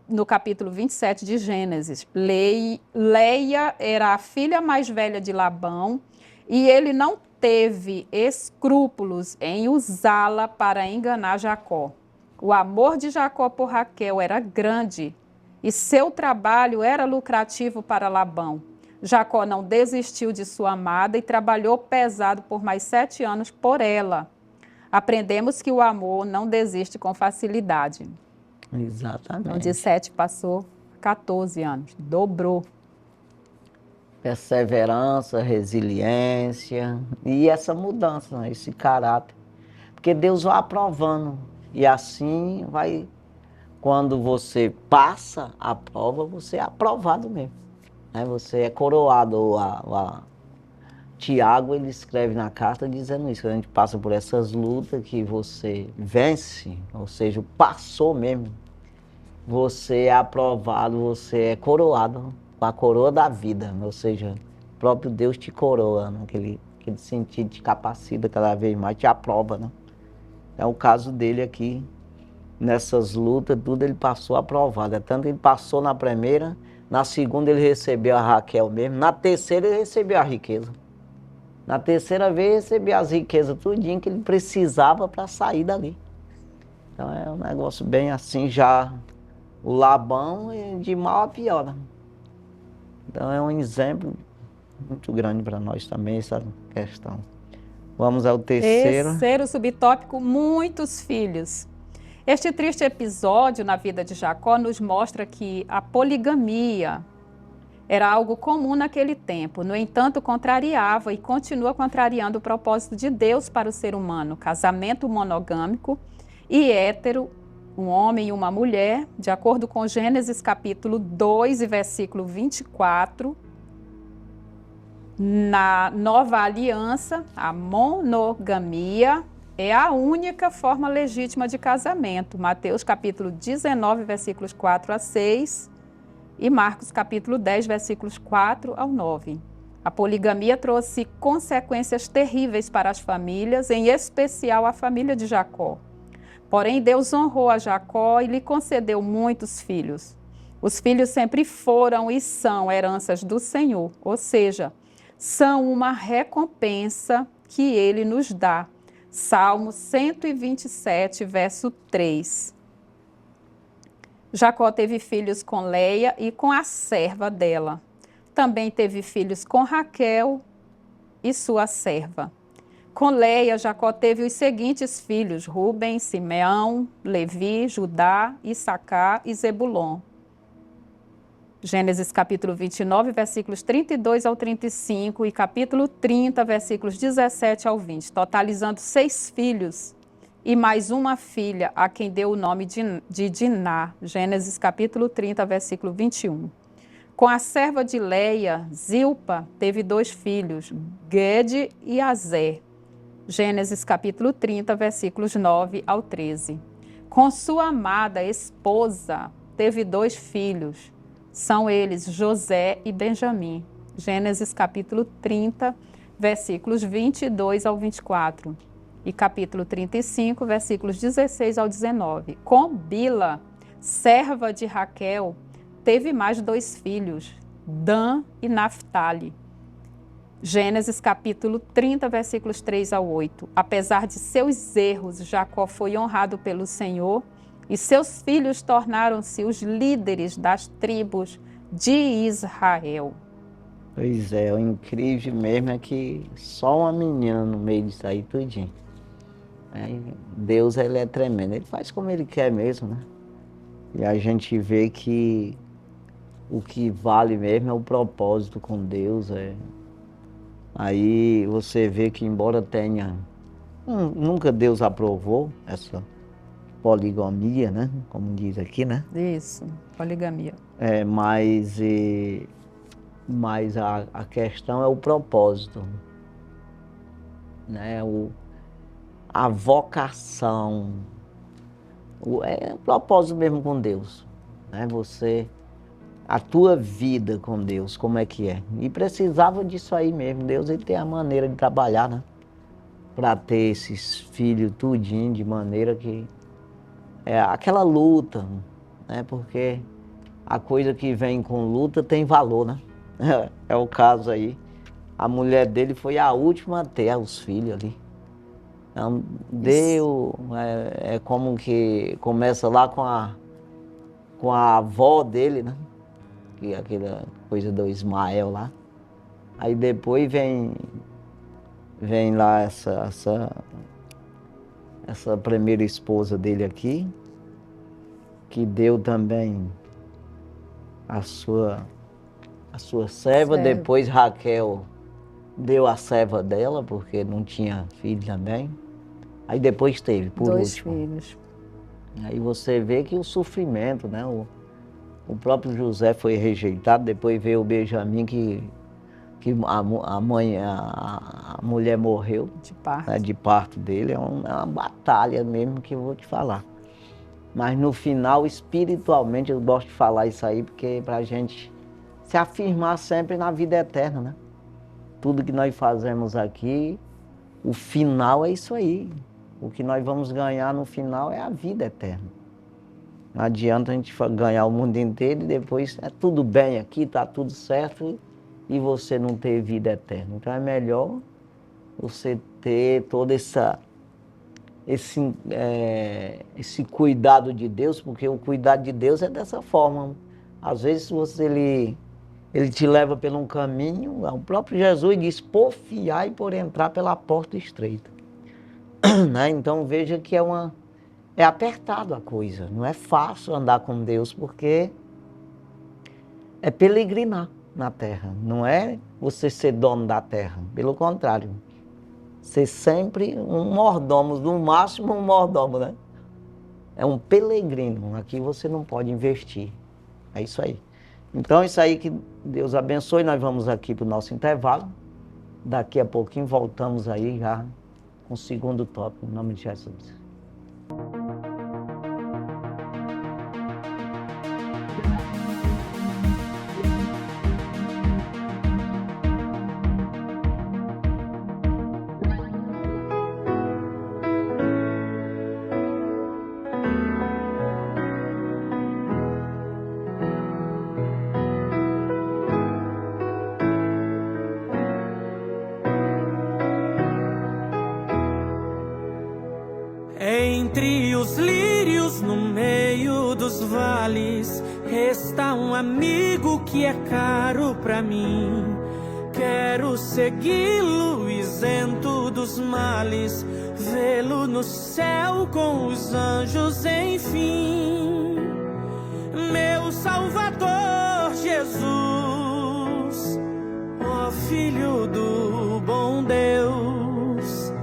no capítulo 27 de Gênesis. Leia era a filha mais velha de Labão e ele não teve escrúpulos em usá-la para enganar Jacó. O amor de Jacó por Raquel era grande e seu trabalho era lucrativo para Labão. Jacó não desistiu de sua amada e trabalhou pesado por mais 7 anos por ela. Aprendemos que o amor não desiste com facilidade. Exatamente. Então, de 7 passou 14 anos, dobrou. Perseverança, resiliência e essa mudança, né? Esse caráter. Porque Deus vai aprovando. E assim vai, quando você passa a prova, você é aprovado mesmo. Né? Você é coroado. Tiago, ele escreve na carta dizendo isso, que a gente passa por essas lutas, que você vence, ou seja, passou mesmo. Você é aprovado, você é coroado com a coroa da vida. Ou seja, o próprio Deus te coroa, naquele sentido, te capacita cada vez mais, te aprova, né? É o caso dele aqui. Nessas lutas, tudo ele passou aprovado. Tanto ele passou na primeira, na segunda ele recebeu a Raquel mesmo, na terceira ele recebeu a riqueza. Na terceira vez recebeu as riquezas, tudinho que ele precisava para sair dali. Então é um negócio bem assim, já o Labão de mal a pior. Né? Então é um exemplo muito grande para nós também, essa questão. Vamos ao terceiro. Terceiro subtópico, muitos filhos. Este triste episódio na vida de Jacó nos mostra que a poligamia era algo comum naquele tempo. No entanto, contrariava e continua contrariando o propósito de Deus para o ser humano. Casamento monogâmico e hétero, um homem e uma mulher, de acordo com Gênesis capítulo 2 e versículo 24, na nova aliança, a monogamia é a única forma legítima de casamento. Mateus capítulo 19, versículos 4 a 6 e Marcos capítulo 10, versículos 4 ao 9. A poligamia trouxe consequências terríveis para as famílias, em especial a família de Jacó. Porém, Deus honrou a Jacó e lhe concedeu muitos filhos. Os filhos sempre foram e são heranças do Senhor, ou seja, são uma recompensa que ele nos dá. Salmo 127, verso 3. Jacó teve filhos com Leia e com a serva dela. Também teve filhos com Raquel e sua serva. Com Leia, Jacó teve os seguintes filhos: Rubem, Simeão, Levi, Judá, Issacar e Zebulon. Gênesis capítulo 29, versículos 32 ao 35 e capítulo 30, versículos 17 ao 20, totalizando 6 filhos e mais uma filha, a quem deu o nome de Diná. Gênesis capítulo 30, versículo 21. Com a serva de Leia, Zilpa, teve 2 filhos, Gede e Azer. Gênesis capítulo 30, versículos 9 ao 13. Com sua amada esposa, teve 2 filhos. São eles José e Benjamim. Gênesis capítulo 30, versículos 22 ao 24. E capítulo 35, versículos 16 ao 19. Com Bila, serva de Raquel, teve mais 2 filhos, Dan e Naphtali. Gênesis capítulo 30, versículos 3 ao 8. Apesar de seus erros, Jacó foi honrado pelo Senhor e seus filhos tornaram-se os líderes das tribos de Israel. Pois é, o incrível mesmo é que só uma menina no meio disso aí tudinho. Deus, ele é tremendo, ele faz como ele quer mesmo, né? E a gente vê que o que vale mesmo é o propósito com Deus. Aí você vê que embora tenha, nunca Deus aprovou essa poligamia, né? Como diz aqui, né? Isso, poligamia. Mas Mas a questão é o propósito, né? A vocação, é o propósito mesmo com Deus, né? A tua vida com Deus, como é que é? E precisava disso aí mesmo. Deus, ele tem a maneira de trabalhar, né? Para ter esses filhos tudinho de maneira que é aquela luta, né? Porque a coisa que vem com luta tem valor, né? É o caso aí. A mulher dele foi a última a ter os filhos ali. Então, é como que começa lá com a avó dele, né? Que é aquela coisa do Ismael lá. Aí depois vem lá essa primeira esposa dele aqui, que deu também a sua serva. Depois Raquel deu a serva dela, porque não tinha filho também. Aí depois teve, por último. 2 filhos. Aí você vê que o sofrimento, né? O próprio José foi rejeitado, depois veio o Benjamim, que a mulher morreu. De parto. Né, de parto dele. É uma batalha mesmo que eu vou te falar. Mas no final, espiritualmente, eu gosto de falar isso aí, porque pra gente se afirmar sempre na vida eterna, né? Tudo que nós fazemos aqui, o final é isso aí. O que nós vamos ganhar no final é a vida eterna. Não adianta a gente ganhar o mundo inteiro e depois é tudo bem aqui, tá tudo certo e você não ter vida eterna. Então é melhor você ter todo esse cuidado de Deus, porque o cuidado de Deus é dessa forma. Às vezes ele te leva por um caminho, o próprio Jesus diz, porfiai por entrar pela porta estreita. Né? Então veja que é apertado a coisa, não é fácil andar com Deus, porque é peregrinar na terra, não é você ser dono da terra, pelo contrário, ser sempre um mordomo, no máximo um mordomo, né? É um peregrino, aqui você não pode investir, é isso aí. Então isso aí, que Deus abençoe. Nós vamos aqui para o nosso intervalo, daqui a pouquinho voltamos aí já com o segundo tópico, em nome de Jesus. Entre os lírios, no meio dos vales, está um amigo que é caro pra mim. Quero segui-lo isento dos males, vê-lo no céu com os anjos, enfim. Meu Salvador Jesus, ó Filho do bom Deus,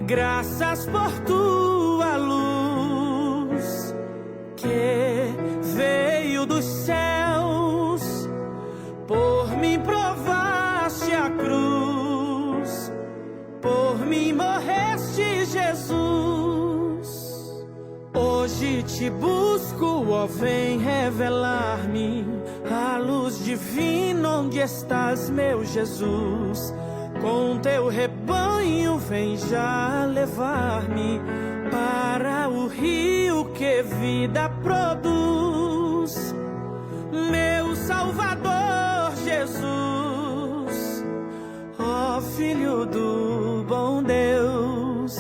graças por tua luz que veio dos céus, por mim provaste a cruz, por mim morreste, Jesus. Hoje te busco, ó, vem revelar-me a luz divina, onde estás, meu Jesus. Com teu rebanho vem já levar-me para o rio que vida produz. Meu Salvador Jesus, ó Filho do bom Deus,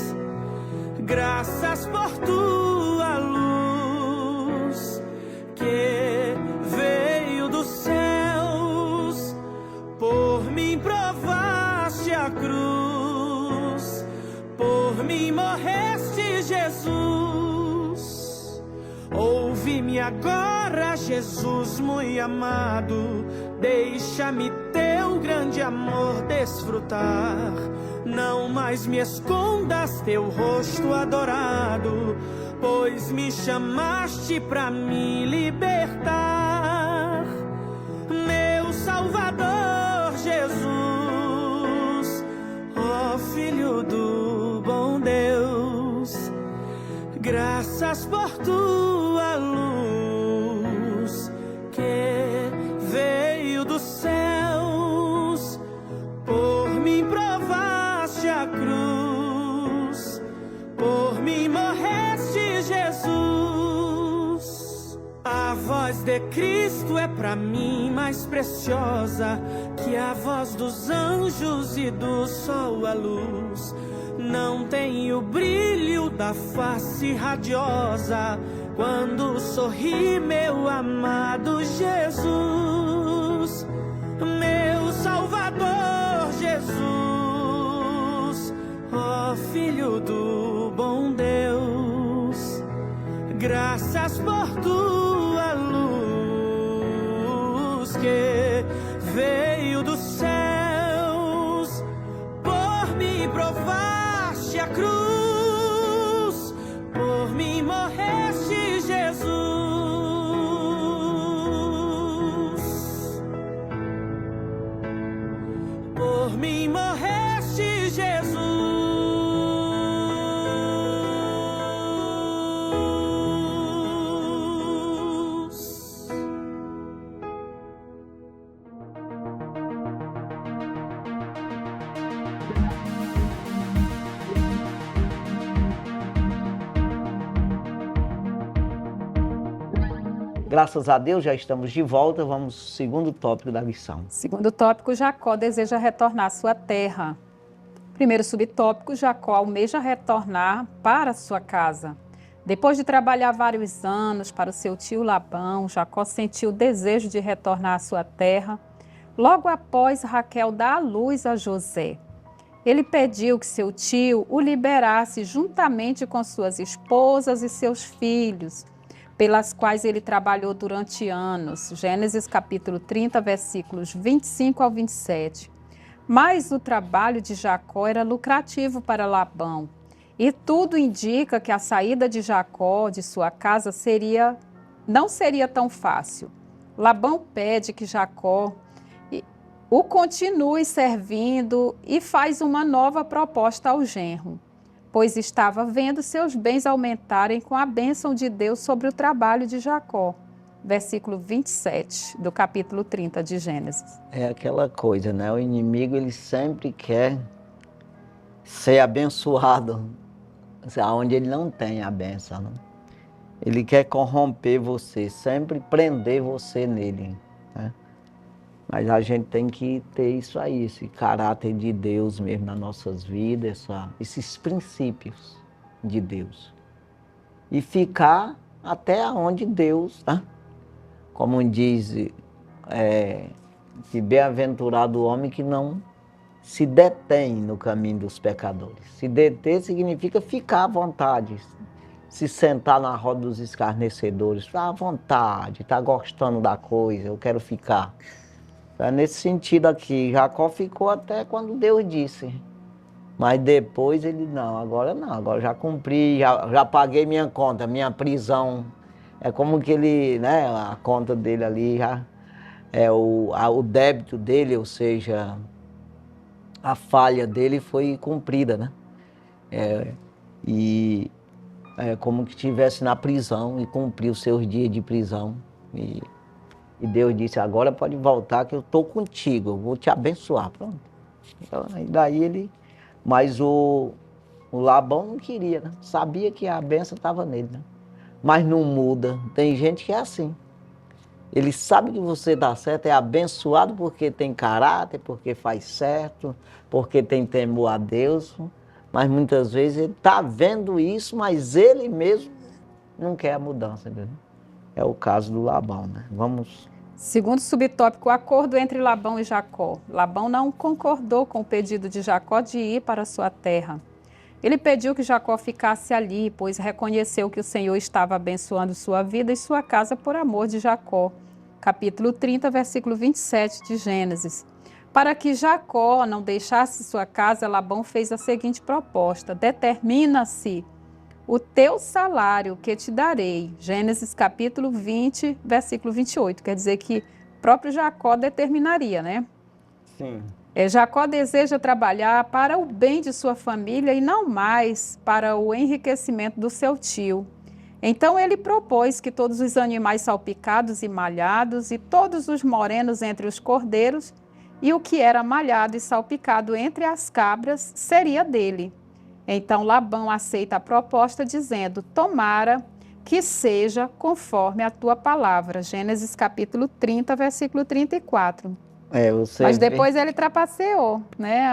graças por tua luz que veio dos céus, por mim provaste a cruz, por mim morreste, Jesus. Ouve-me agora, Jesus muito amado, deixa-me teu grande amor desfrutar. Não mais me escondas teu rosto adorado, pois me chamaste pra me libertar. Meu Salvador Graças por tua luz que veio dos céus, por mim provaste a cruz, por mim morreste, Jesus. A voz de Cristo é pra mim mais preciosa que a voz dos anjos e do sol, a luz. Não tem o brilho da face radiosa quando sorri meu amado Jesus, meu Salvador Jesus, ó Filho do bom Deus. Graças por tua luz que veio dos céus, por me provar a cruz, por mim morreste, Jesus. Por mim morreste, Jesus. Graças a Deus, já estamos de volta. Vamos ao segundo tópico da lição. Segundo tópico, Jacó deseja retornar à sua terra. Primeiro subtópico, Jacó almeja retornar para a sua casa. Depois de trabalhar vários anos para o seu tio Labão, Jacó sentiu o desejo de retornar à sua terra. Logo após Raquel dar à luz a José, ele pediu que seu tio o liberasse juntamente com suas esposas e seus filhos, pelas quais ele trabalhou durante anos. Gênesis capítulo 30, versículos 25 ao 27. Mas o trabalho de Jacó era lucrativo para Labão, e tudo indica que a saída de Jacó de sua casa não seria tão fácil. Labão pede que Jacó o continue servindo e faz uma nova proposta ao genro, pois estava vendo seus bens aumentarem com a bênção de Deus sobre o trabalho de Jacó. Versículo 27 do capítulo 30 de Gênesis. É aquela coisa, né? O inimigo, ele sempre quer ser abençoado, onde ele não tem a bênção, né? Ele quer corromper você, sempre prender você nele, né? Mas a gente tem que ter isso aí, esse caráter de Deus mesmo nas nossas vidas, esses princípios de Deus. E ficar até onde Deus, né? Como diz, que bem-aventurado o homem que não se detém no caminho dos pecadores. Se deter significa ficar à vontade, se sentar na roda dos escarnecedores, à vontade, tá gostando da coisa, eu quero ficar. É nesse sentido aqui, Jacó ficou até quando Deus disse. Mas depois ele, não, agora já cumpri, já paguei minha conta, minha prisão. É como que ele, né, a conta dele ali, já, o débito dele, ou seja, a falha dele foi cumprida, né? E como que estivesse na prisão e cumpriu os seus dias de prisão. E Deus disse, agora pode voltar que eu estou contigo, eu vou te abençoar. Pronto. Então, daí ele... Mas o Labão não queria, né? Sabia que a bênção estava nele, né? Mas não muda. Tem gente que é assim. Ele sabe que você dá certo, é abençoado porque tem caráter, porque faz certo, porque tem temor a Deus. Mas muitas vezes ele está vendo isso, mas ele mesmo não quer a mudança, entendeu? É o caso do Labão, né? Vamos... Segundo subtópico, o acordo entre Labão e Jacó. Labão não concordou com o pedido de Jacó de ir para a sua terra. Ele pediu que Jacó ficasse ali, pois reconheceu que o Senhor estava abençoando sua vida e sua casa por amor de Jacó. Capítulo 30, versículo 27 de Gênesis. Para que Jacó não deixasse sua casa, Labão fez a seguinte proposta: determina-se o teu salário que te darei. Gênesis capítulo 20, versículo 28. Quer dizer que próprio Jacó determinaria, né? Sim. Jacó deseja trabalhar para o bem de sua família e não mais para o enriquecimento do seu tio. Então ele propôs que todos os animais salpicados e malhados e todos os morenos entre os cordeiros e o que era malhado e salpicado entre as cabras seria dele. Então Labão aceita a proposta dizendo: tomara que seja conforme a tua palavra. Gênesis capítulo 30, versículo 34. Mas depois ele trapaceou, né,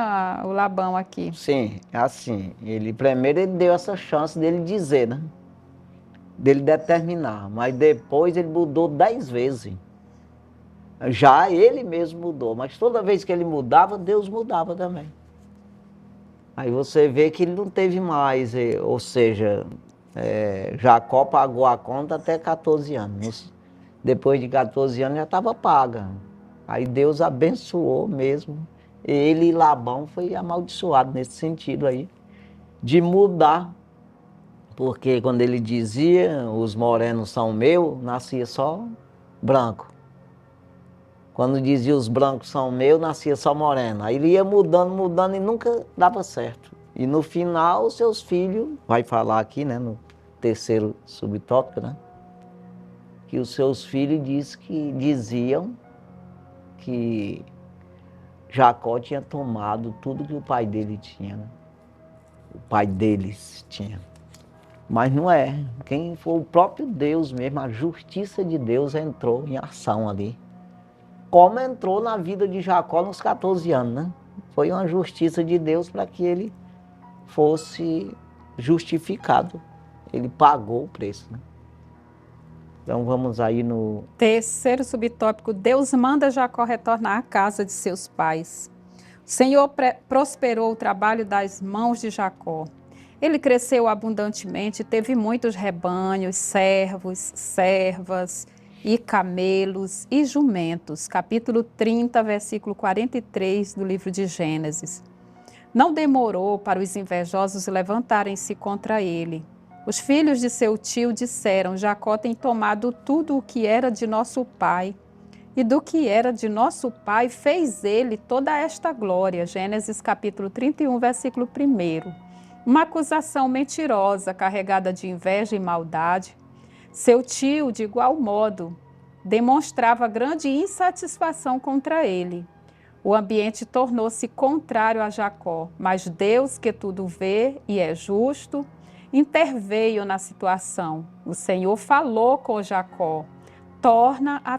o Labão aqui. Sim, assim, primeiro ele deu essa chance dele dizer, né? Dele determinar, mas depois ele mudou 10 vezes. Já ele mesmo mudou, mas toda vez que ele mudava, Deus mudava também. Aí você vê que ele não teve mais, ou seja, Jacó pagou a conta até 14 anos. Depois de 14 anos já estava paga. Aí Deus abençoou mesmo. Ele e Labão foi amaldiçoado nesse sentido aí, de mudar. Porque quando ele dizia, os morenos são meus, nascia só branco. Quando dizia os brancos são meus, nascia só moreno. Aí ele ia mudando e nunca dava certo. E no final, seus filhos, vai falar aqui, né, no terceiro subtópico, né, que os seus filhos diziam que Jacó tinha tomado tudo que o pai dele tinha, né? O pai deles tinha. Mas não é. Quem foi o próprio Deus mesmo, a justiça de Deus entrou em ação ali. Como entrou na vida de Jacó nos 14 anos, né? Foi uma justiça de Deus para que ele fosse justificado. Ele pagou o preço, né? Então vamos aí no terceiro subtópico. Deus manda Jacó retornar à casa de seus pais. O Senhor prosperou o trabalho das mãos de Jacó. Ele cresceu abundantemente, teve muitos rebanhos, servos, servas e camelos e jumentos. Capítulo 30, versículo 43 do livro de Gênesis. Não demorou para os invejosos levantarem-se contra ele. Os filhos de seu tio disseram: Jacó tem tomado tudo o que era de nosso pai, e do que era de nosso pai fez ele toda esta glória. Gênesis capítulo 31, versículo 1. Uma acusação mentirosa, carregada de inveja e maldade. Seu tio, de igual modo, demonstrava grande insatisfação contra ele. O ambiente tornou-se contrário a Jacó, mas Deus, que tudo vê e é justo, interveio na situação. O Senhor falou com Jacó: torna a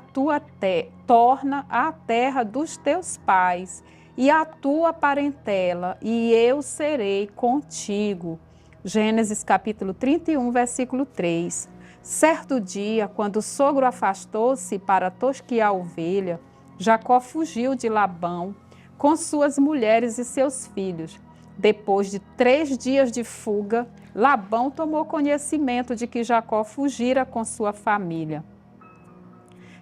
terra dos teus pais e a tua parentela, e eu serei contigo. Gênesis capítulo 31, versículo 3. Certo dia, quando o sogro afastou-se para tosquiar a ovelha, Jacó fugiu de Labão com suas mulheres e seus filhos. Depois de 3 dias de fuga, Labão tomou conhecimento de que Jacó fugira com sua família.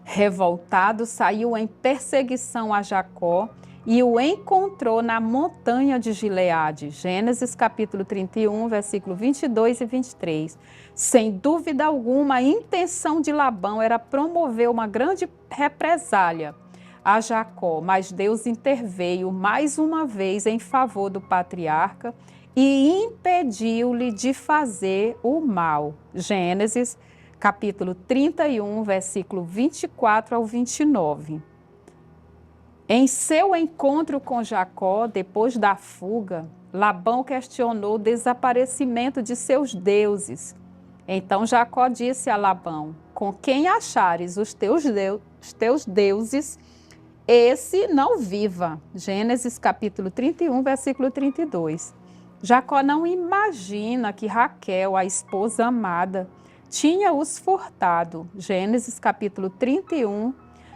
Revoltado, saiu em perseguição a Jacó e o encontrou na montanha de Gileade. Gênesis capítulo 31, versículo 22 e 23. Sem dúvida alguma, a intenção de Labão era promover uma grande represália a Jacó, mas Deus interveio mais uma vez em favor do patriarca e impediu-lhe de fazer o mal. Gênesis capítulo 31, versículo 24 ao 29. Em seu encontro com Jacó, depois da fuga, Labão questionou o desaparecimento de seus deuses. Então Jacó disse a Labão: com quem achares os teus deuses, esse não viva. Gênesis capítulo 31, versículo 32. Jacó não imagina que Raquel, a esposa amada, tinha os furtado. Gênesis capítulo 31,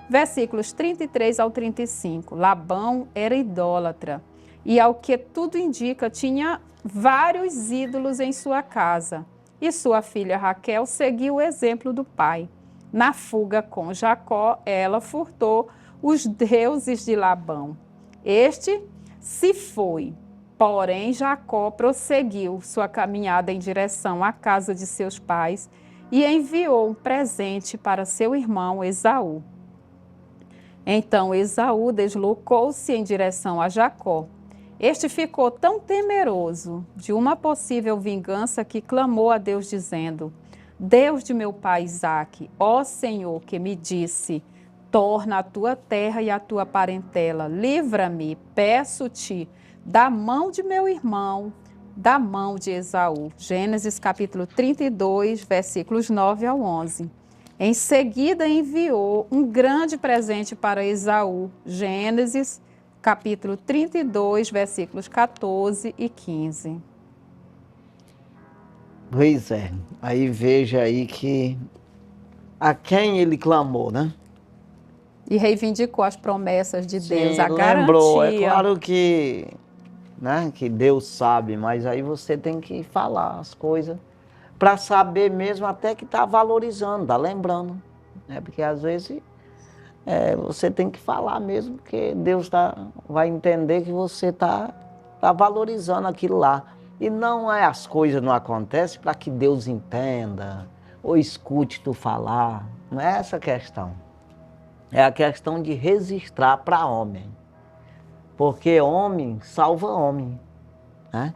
versículos 33 ao 35. Labão era idólatra e, ao que tudo indica, tinha vários ídolos em sua casa. E sua filha Raquel seguiu o exemplo do pai. Na fuga com Jacó, ela furtou os deuses de Labão. Este se foi, porém Jacó prosseguiu sua caminhada em direção à casa de seus pais e enviou um presente para seu irmão Esaú. Então Esaú deslocou-se em direção a Jacó. Este ficou tão temeroso de uma possível vingança que clamou a Deus dizendo: Deus de meu pai Isaque, ó Senhor, que me disse: torna a tua terra e a tua parentela, livra-me, peço-te, da mão de meu irmão, da mão de Esaú. Gênesis capítulo 32, versículos 9 ao 11. Em seguida enviou um grande presente para Esaú. Gênesis capítulo 32, versículos 14 e 15. Pois é, aí veja aí que a quem ele clamou, né? E reivindicou as promessas de Deus, Sim, a lembrou. garantia. É claro que, né, que Deus sabe, mas aí você tem que falar as coisas para saber mesmo até que está valorizando, tá lembrando. Né? Porque às vezes você tem que falar mesmo, porque Deus vai entender que você tá valorizando aquilo lá. E não é as coisas não acontecem para que Deus entenda ou escute tu falar. Não é essa a questão. É a questão de registrar para homem. Porque homem salva homem. Né?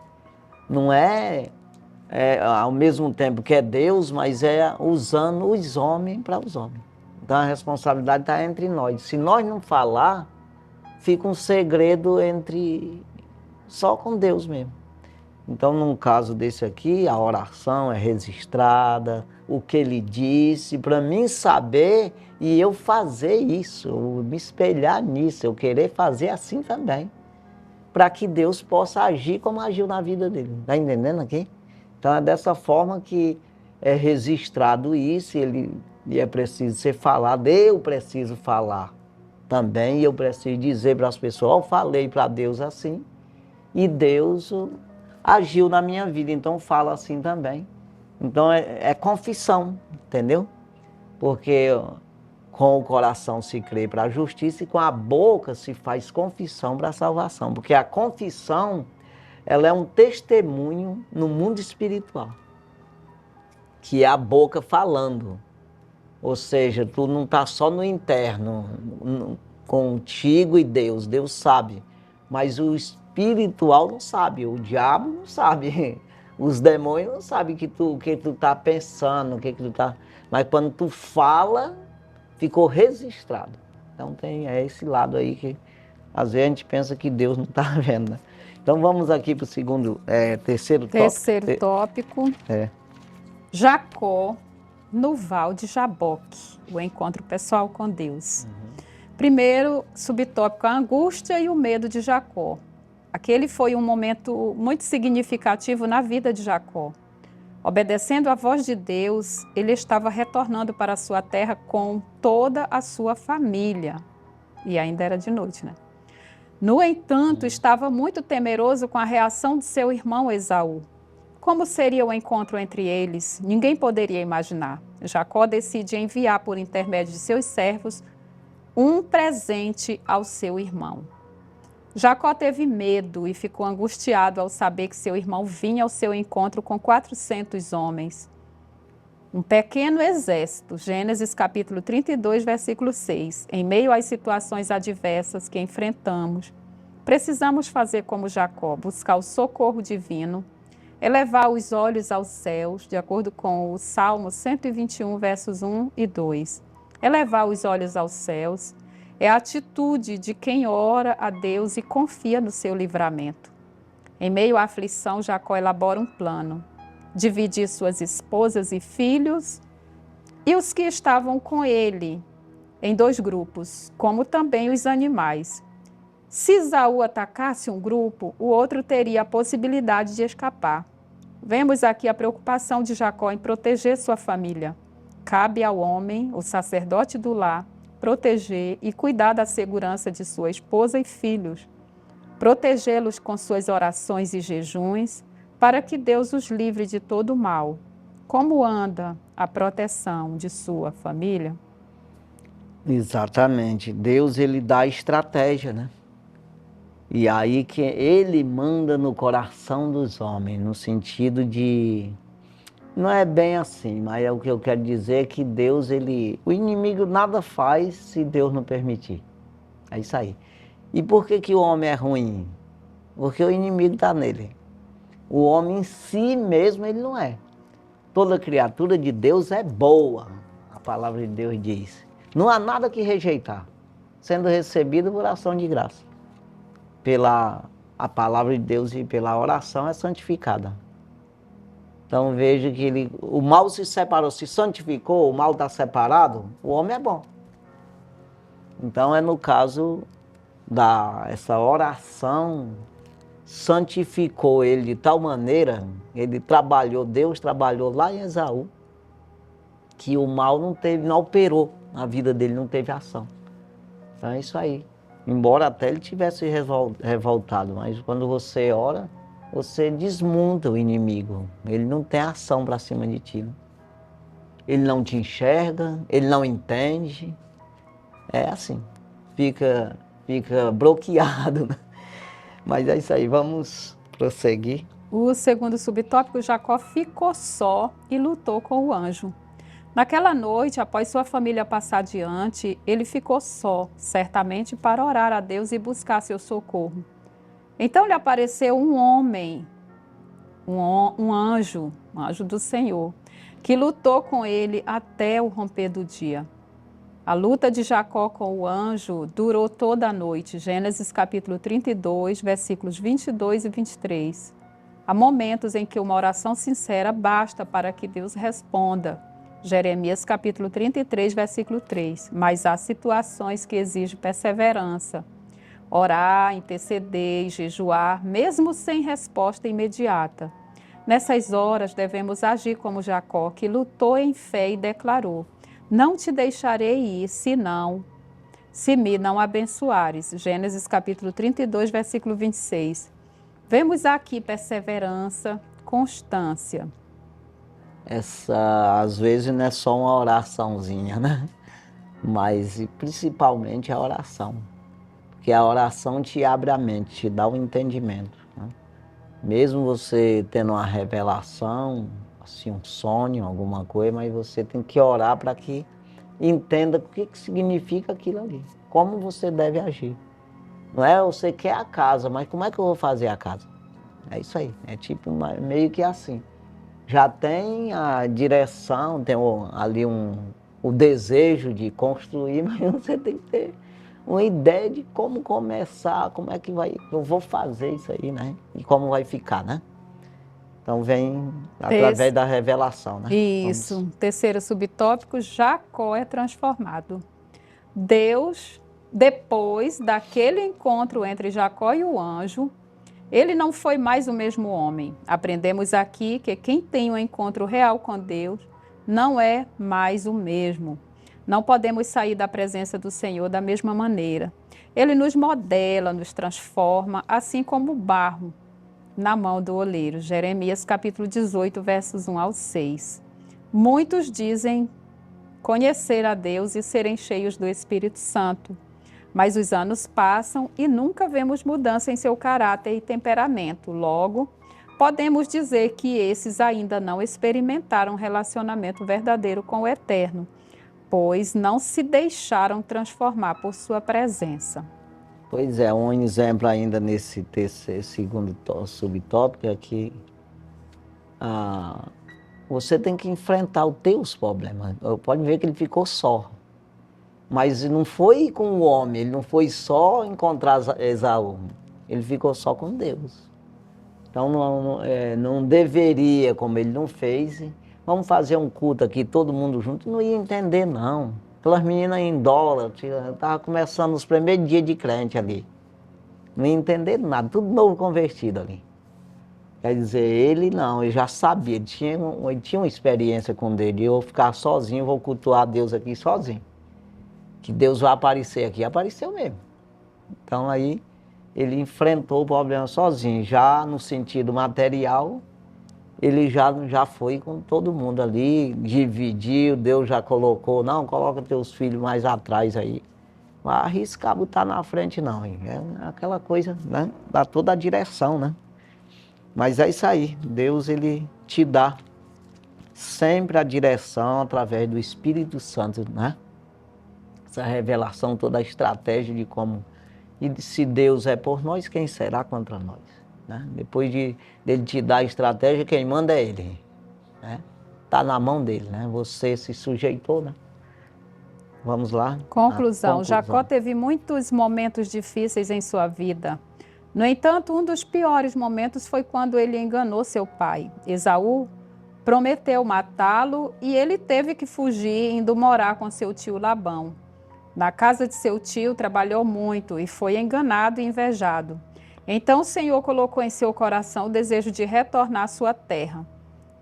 Não é ao mesmo tempo que é Deus, mas é usando os homens para os homens. Então a responsabilidade está entre nós. Se nós não falar, fica um segredo só com Deus mesmo. Então, num caso desse aqui, a oração é registrada, o que ele disse, para mim saber e eu fazer isso, eu me espelhar nisso, eu querer fazer assim também, para que Deus possa agir como agiu na vida dele. Está entendendo aqui? Então, é dessa forma que é registrado isso, e é preciso ser falado, eu preciso falar também, e eu preciso dizer para as pessoas, eu falei para Deus assim, e Deus agiu na minha vida, então fala assim também. Então é confissão, entendeu? Porque com o coração se crê para a justiça e com a boca se faz confissão para a salvação. Porque a confissão, ela é um testemunho no mundo espiritual, que é a boca falando. Ou seja, tu não está só no interno, contigo e Deus, Deus sabe, mas o espiritual não sabe, o diabo não sabe, os demônios não sabem o que tu tá pensando, o que tu tá... Mas quando tu fala, ficou registrado. Então é esse lado aí que às vezes a gente pensa que Deus não está vendo, né? Então vamos aqui para o terceiro tópico. Terceiro tópico. Jacó no Val de Jaboque, o encontro pessoal com Deus. Primeiro subtópico, a angústia e o medo de Jacó. Aquele foi um momento muito significativo na vida de Jacó. Obedecendo à voz de Deus, ele estava retornando para a sua terra com toda a sua família. E ainda era de noite, né? No entanto, estava muito temeroso com a reação de seu irmão Esaú. Como seria o encontro entre eles? Ninguém poderia imaginar. Jacó decide enviar, por intermédio de seus servos, um presente ao seu irmão. Jacó teve medo e ficou angustiado ao saber que seu irmão vinha ao seu encontro com 400 homens. Um pequeno exército, Gênesis capítulo 32, versículo 6. Em meio às situações adversas que enfrentamos, precisamos fazer como Jacó, buscar o socorro divino, elevar os olhos aos céus, de acordo com o Salmo 121, versos 1 e 2. Elevar os olhos aos céus é a atitude de quem ora a Deus e confia no seu livramento. Em meio à aflição, Jacó elabora um plano. Dividir suas esposas e filhos e os que estavam com ele em 2 grupos, como também os animais. Se Esaú atacasse um grupo, o outro teria a possibilidade de escapar. Vemos aqui a preocupação de Jacó em proteger sua família. Cabe ao homem, o sacerdote do lar, proteger e cuidar da segurança de sua esposa e filhos, protegê-los com suas orações e jejuns, para que Deus os livre de todo o mal. Como anda a proteção de sua família? Exatamente. Deus, ele dá estratégia, né? E aí que ele manda no coração dos homens, no sentido de... Não é bem assim, mas é o que eu quero dizer é que Deus, o inimigo nada faz se Deus não permitir. É isso aí. E por que que o homem é ruim? Porque o inimigo está nele. O homem em si mesmo, ele não é. Toda criatura de Deus é boa, a palavra de Deus diz. Não há nada que rejeitar, sendo recebido por ação de graça. Pela a palavra de Deus e pela oração é santificada. Então veja que o mal se separou, se santificou, o mal está separado, o homem é bom. Então é no caso essa oração, santificou ele de tal maneira, Deus trabalhou lá em Esaú, que o mal não operou na vida dele, não teve ação. Então é isso aí. Embora até ele tivesse revoltado, mas quando você ora, você desmonta o inimigo. Ele não tem ação para cima de ti. Ele não te enxerga, ele não entende. É assim, fica bloqueado, né? Mas é isso aí, vamos prosseguir. O segundo subtópico, Jacó ficou só e lutou com o anjo. Naquela noite, após sua família passar adiante, ele ficou só, certamente para orar a Deus e buscar seu socorro. Então lhe apareceu um homem, um anjo do Senhor, que lutou com ele até o romper do dia. A luta de Jacó com o anjo durou toda a noite. Gênesis capítulo 32, versículos 22 e 23. Há momentos em que uma oração sincera basta para que Deus responda. Jeremias capítulo 33, versículo 3. Mas há situações que exigem perseverança. Orar, interceder e jejuar, mesmo sem resposta imediata. Nessas horas devemos agir como Jacó, que lutou em fé e declarou: não te deixarei ir, se me não abençoares. Gênesis capítulo 32, versículo 26. Vemos aqui perseverança, constância. Essa, às vezes, não é só uma oraçãozinha, né? Mas principalmente a oração. Porque a oração te abre a mente, te dá o entendimento, né? Mesmo você tendo uma revelação, assim, um sonho, alguma coisa, mas você tem que orar para que entenda o que significa aquilo ali, como você deve agir. Não é você quer a casa, mas como é que eu vou fazer a casa? É isso aí, é tipo meio que assim. Já tem a direção, tem ali o desejo de construir, mas você tem que ter uma ideia de como começar, como é que eu vou fazer isso aí, né? E como vai ficar, né? Então vem através da revelação, né? Isso. Vamos. Terceiro subtópico, Jacó é transformado. Deus, depois daquele encontro entre Jacó e o anjo, ele não foi mais o mesmo homem. Aprendemos aqui que quem tem um encontro real com Deus não é mais o mesmo. Não podemos sair da presença do Senhor da mesma maneira. Ele nos modela, nos transforma, assim como o barro na mão do oleiro. Jeremias capítulo 18, versos 1 ao 6. Muitos dizem conhecer a Deus e serem cheios do Espírito Santo. Mas os anos passam e nunca vemos mudança em seu caráter e temperamento. Logo, podemos dizer que esses ainda não experimentaram um relacionamento verdadeiro com o Eterno, pois não se deixaram transformar por sua presença. Pois é, um exemplo ainda nesse segundo subtópico é que você tem que enfrentar os teus problemas. Pode ver que ele ficou só. Mas não foi com o homem, ele não foi só encontrar Esaú, ele ficou só com Deus. Então não deveria, como ele não fez, vamos fazer um culto aqui, todo mundo junto, não ia entender não. Aquelas meninas em dólar, estavam começando os primeiros dias de crente ali. Não ia entender nada, tudo novo convertido ali. Quer dizer, ele não, ele já sabia, ele tinha uma experiência com Deus, eu vou ficar sozinho, vou cultuar Deus aqui sozinho. Que Deus vai aparecer aqui, apareceu mesmo. Então aí ele enfrentou o problema sozinho, já no sentido material, ele já foi com todo mundo ali, dividiu, Deus já colocou, não, coloca teus filhos mais atrás aí. Não vai arriscar botar na frente não, hein? É aquela coisa, né? Dá toda a direção, né? Mas é isso aí, Deus ele te dá sempre a direção através do Espírito Santo, né? essa revelação, toda a estratégia de como, e se Deus é por nós, quem será contra nós? Né? Depois dele te dar a estratégia, quem manda é Ele. Né? Tá na mão dele, né? Você se sujeitou, né? Vamos lá. Conclusão. Jacó teve muitos momentos difíceis em sua vida. No entanto, um dos piores momentos foi quando ele enganou seu pai. Esaú prometeu matá-lo e ele teve que fugir, indo morar com seu tio Labão. Na casa de seu tio, trabalhou muito e foi enganado e invejado. Então o Senhor colocou em seu coração o desejo de retornar à sua terra.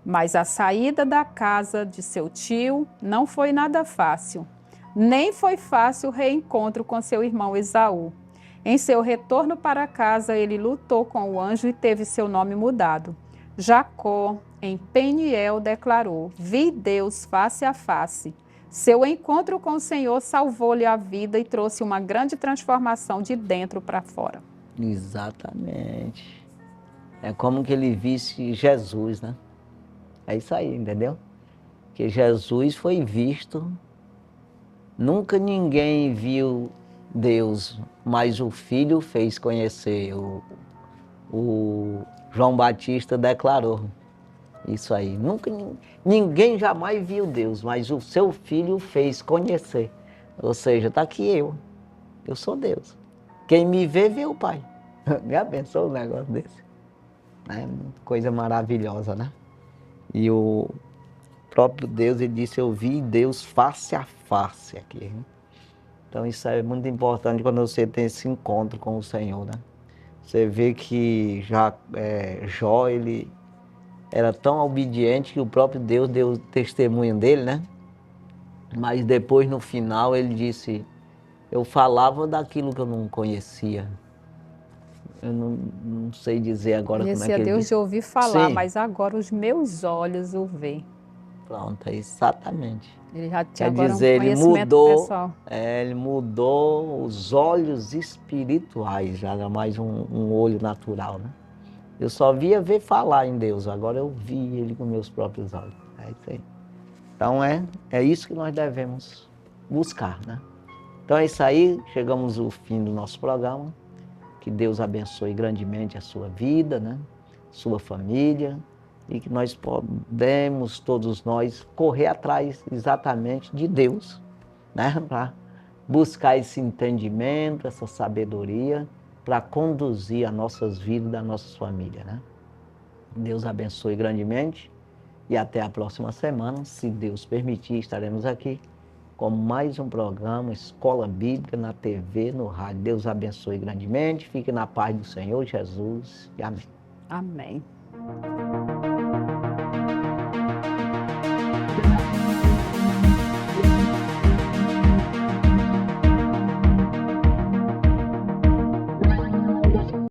Mas a saída da casa de seu tio não foi nada fácil. Nem foi fácil o reencontro com seu irmão Esaú. Em seu retorno para casa, ele lutou com o anjo e teve seu nome mudado. Jacó, em Peniel, declarou: vi Deus face a face. Seu encontro com o Senhor salvou-lhe a vida e trouxe uma grande transformação de dentro para fora. Exatamente. É como que ele visse Jesus, né? É isso aí, entendeu? Que Jesus foi visto. Nunca ninguém viu Deus, mas o Filho fez conhecer. O João Batista declarou isso aí. Ninguém jamais viu Deus, mas o seu Filho fez conhecer. Ou seja, está aqui eu sou Deus. Quem me vê o Pai. Já pensou um negócio desse? É coisa maravilhosa, né? E o próprio Deus, ele disse, eu vi Deus face a face aqui. Né? Então isso é muito importante quando você tem esse encontro com o Senhor, né? Você vê que Jó, ele era tão obediente que o próprio Deus deu testemunho dele, né? Mas depois, no final, ele disse, eu falava daquilo que eu não conhecia. Eu não sei dizer agora como é que ele Deus disse. de ouvir falar, Sim. mas agora os meus olhos o veem. Pronto, é exatamente. Ele já tinha Quer agora dizer, um conhecimento pessoal. Ele mudou os olhos espirituais, já era mais um olho natural, né? Eu só via ver falar em Deus, agora eu vi Ele com meus próprios olhos. É isso aí. Então é isso que nós devemos buscar, né? Então é isso aí, chegamos ao fim do nosso programa. Que Deus abençoe grandemente a sua vida, né? Sua família, e que nós podemos, todos nós, correr atrás exatamente de Deus, né? Para buscar esse entendimento, essa sabedoria, para conduzir as nossas vidas, das nossas famílias, né? Deus abençoe grandemente e até a próxima semana, se Deus permitir, estaremos aqui com mais um programa Escola Bíblica na TV, no rádio. Deus abençoe grandemente, fique na paz do Senhor Jesus e amém. Amém.